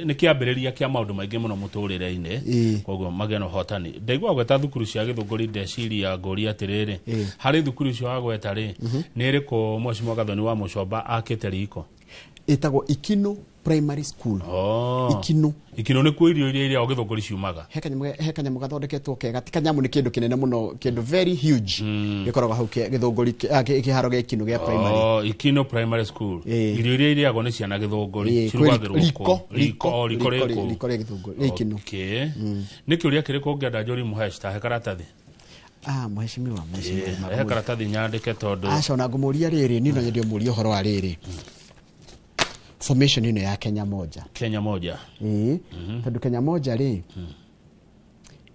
nĩ kĩambĩrĩria kĩa maũndũ maingĩ mũno mũtũrĩre-inĩ koguo magĩa na ũhotani ndaigua gweta thukuru cia Gĩthũngũri ndeciria ngũria atĩrĩrĩ harĩ thukuru icio wagweta rĩ nĩ ĩrĩkũ Mheshimiwa Gathoni wa Mũcomba akĩte riko itagwo Ikino primary school Ikino nĩ kuo irio iria o Gĩthũngũri ciumaga he kanyamũ gathondeketwo kega ti kanyamũ nĩ kĩndũ kĩnene mũno kĩndũ very huge gĩkoragwo hau Gĩthũngũri kĩharo gĩa Ikino gĩa primary Ikino primary school irio iria iriagwo nĩ ciana Gĩthũngũri cirugagĩrwo riko rĩa Gĩthũngũri Ikino nĩ kĩũria kĩrĩkũ ũngĩenda Njũri Mũhesh ta he karatathi mheshimiwa he karatathi nyandĩke tondũ aca ona ngũmũria rĩrĩ niĩ no nyendie mũria ũhoro wa rĩrĩ formation ino ya Kenya moja tondũ Kenya moja rĩ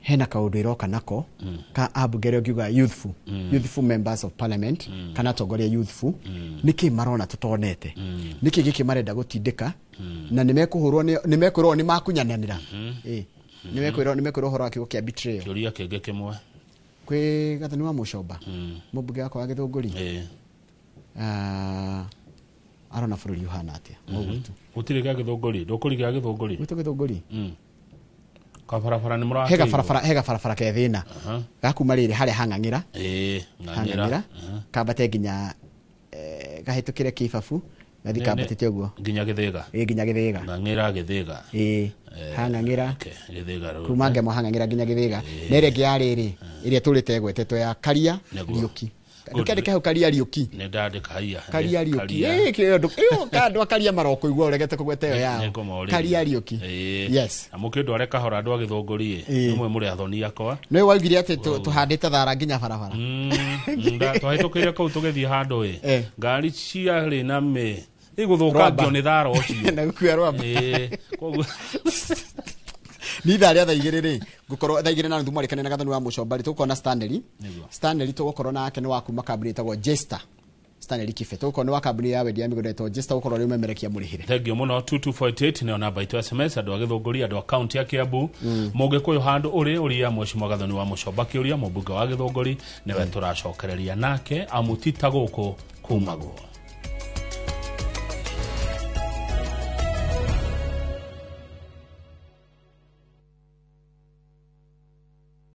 hena kaũndũ iroka nako ka abugere ngiuga youthful members of parliament kana tongoria youthful niki marona tutonete niki giki marenda gutindika na nimekwirwo ni makunyananira nimekwirwo horo akigo kia betrayal kĩũria kĩngĩ kĩmwe kwĩ Gathoni wa Mũcomba mũmbunge wakwa wa Gĩthũngũri arona bũrũri ũhana atĩa mũgũtu gũtirĩ gĩa Gĩthũngũri ndũkũri gĩa Gĩthũngũri gwitũ Gĩthũngũri kabarabara nĩ mũrakĩigua hega barabara ke thĩna gakuma rĩrĩ harĩa hang'ang'ĩra hang'ang'ĩra kambate nginya gahĩtũkĩre Kĩibabu gathi kambatĩte ũguo nginya Gĩthĩga nginya Gĩthĩga ng'ang'ĩra Gĩthĩga hang'ang'ĩra Gĩthĩga rũĩ kuma Ngemo hang'ang'ĩra nginya Gĩthĩga na ĩrĩa ĩngĩ ya rĩrĩ ĩrĩa tũrĩte gwetetwo ya Karia Riũki ndikandika ho Karia Riũki nĩ ndandĩka haiya Karia Riũki kĩndũ kandũ akaria maroko igua ũregete kũgweta ĩyo yao Karia Riũki yes amũkĩndũ areka hora andũ a Gĩthũngũri nĩmwe mũrĩ athoni akwa nĩ waugire atĩ tũhandĩte thara nginya barabara twahĩtũkĩire kũu tũgĩthiĩ handũ ngari ciarĩ na igũthũkangio nĩ thara ũcio na gũkua rwamba ni thaa igĩrĩ rĩ ngũkorwo thaa igĩrĩ na nuthu mwarĩkane na Gathoni wa Mũcomba tũgũkorwo na Stanley tũgũkorwo nake nĩ wa kuma kambuni ĩtagwo Jester Stanley Kibe tũgũkorwo nĩ wa kambuni ya wendia mĩgũnda ĩtagwo Jester gũkorwo rĩu memerekia mũrĩhĩre thengio mũno 2248 nĩyo namba itũ SMS andũ a Gĩthũngũri andũ a kaunti ya Kiambu mũngĩkũyũ handũ ũrĩa Mheshimiwa Gathoni wa Mũcomba kĩũria mũmbunge wa Gĩthũngũri nĩwe tũracokereria nake amũtita gũkũ kumagwo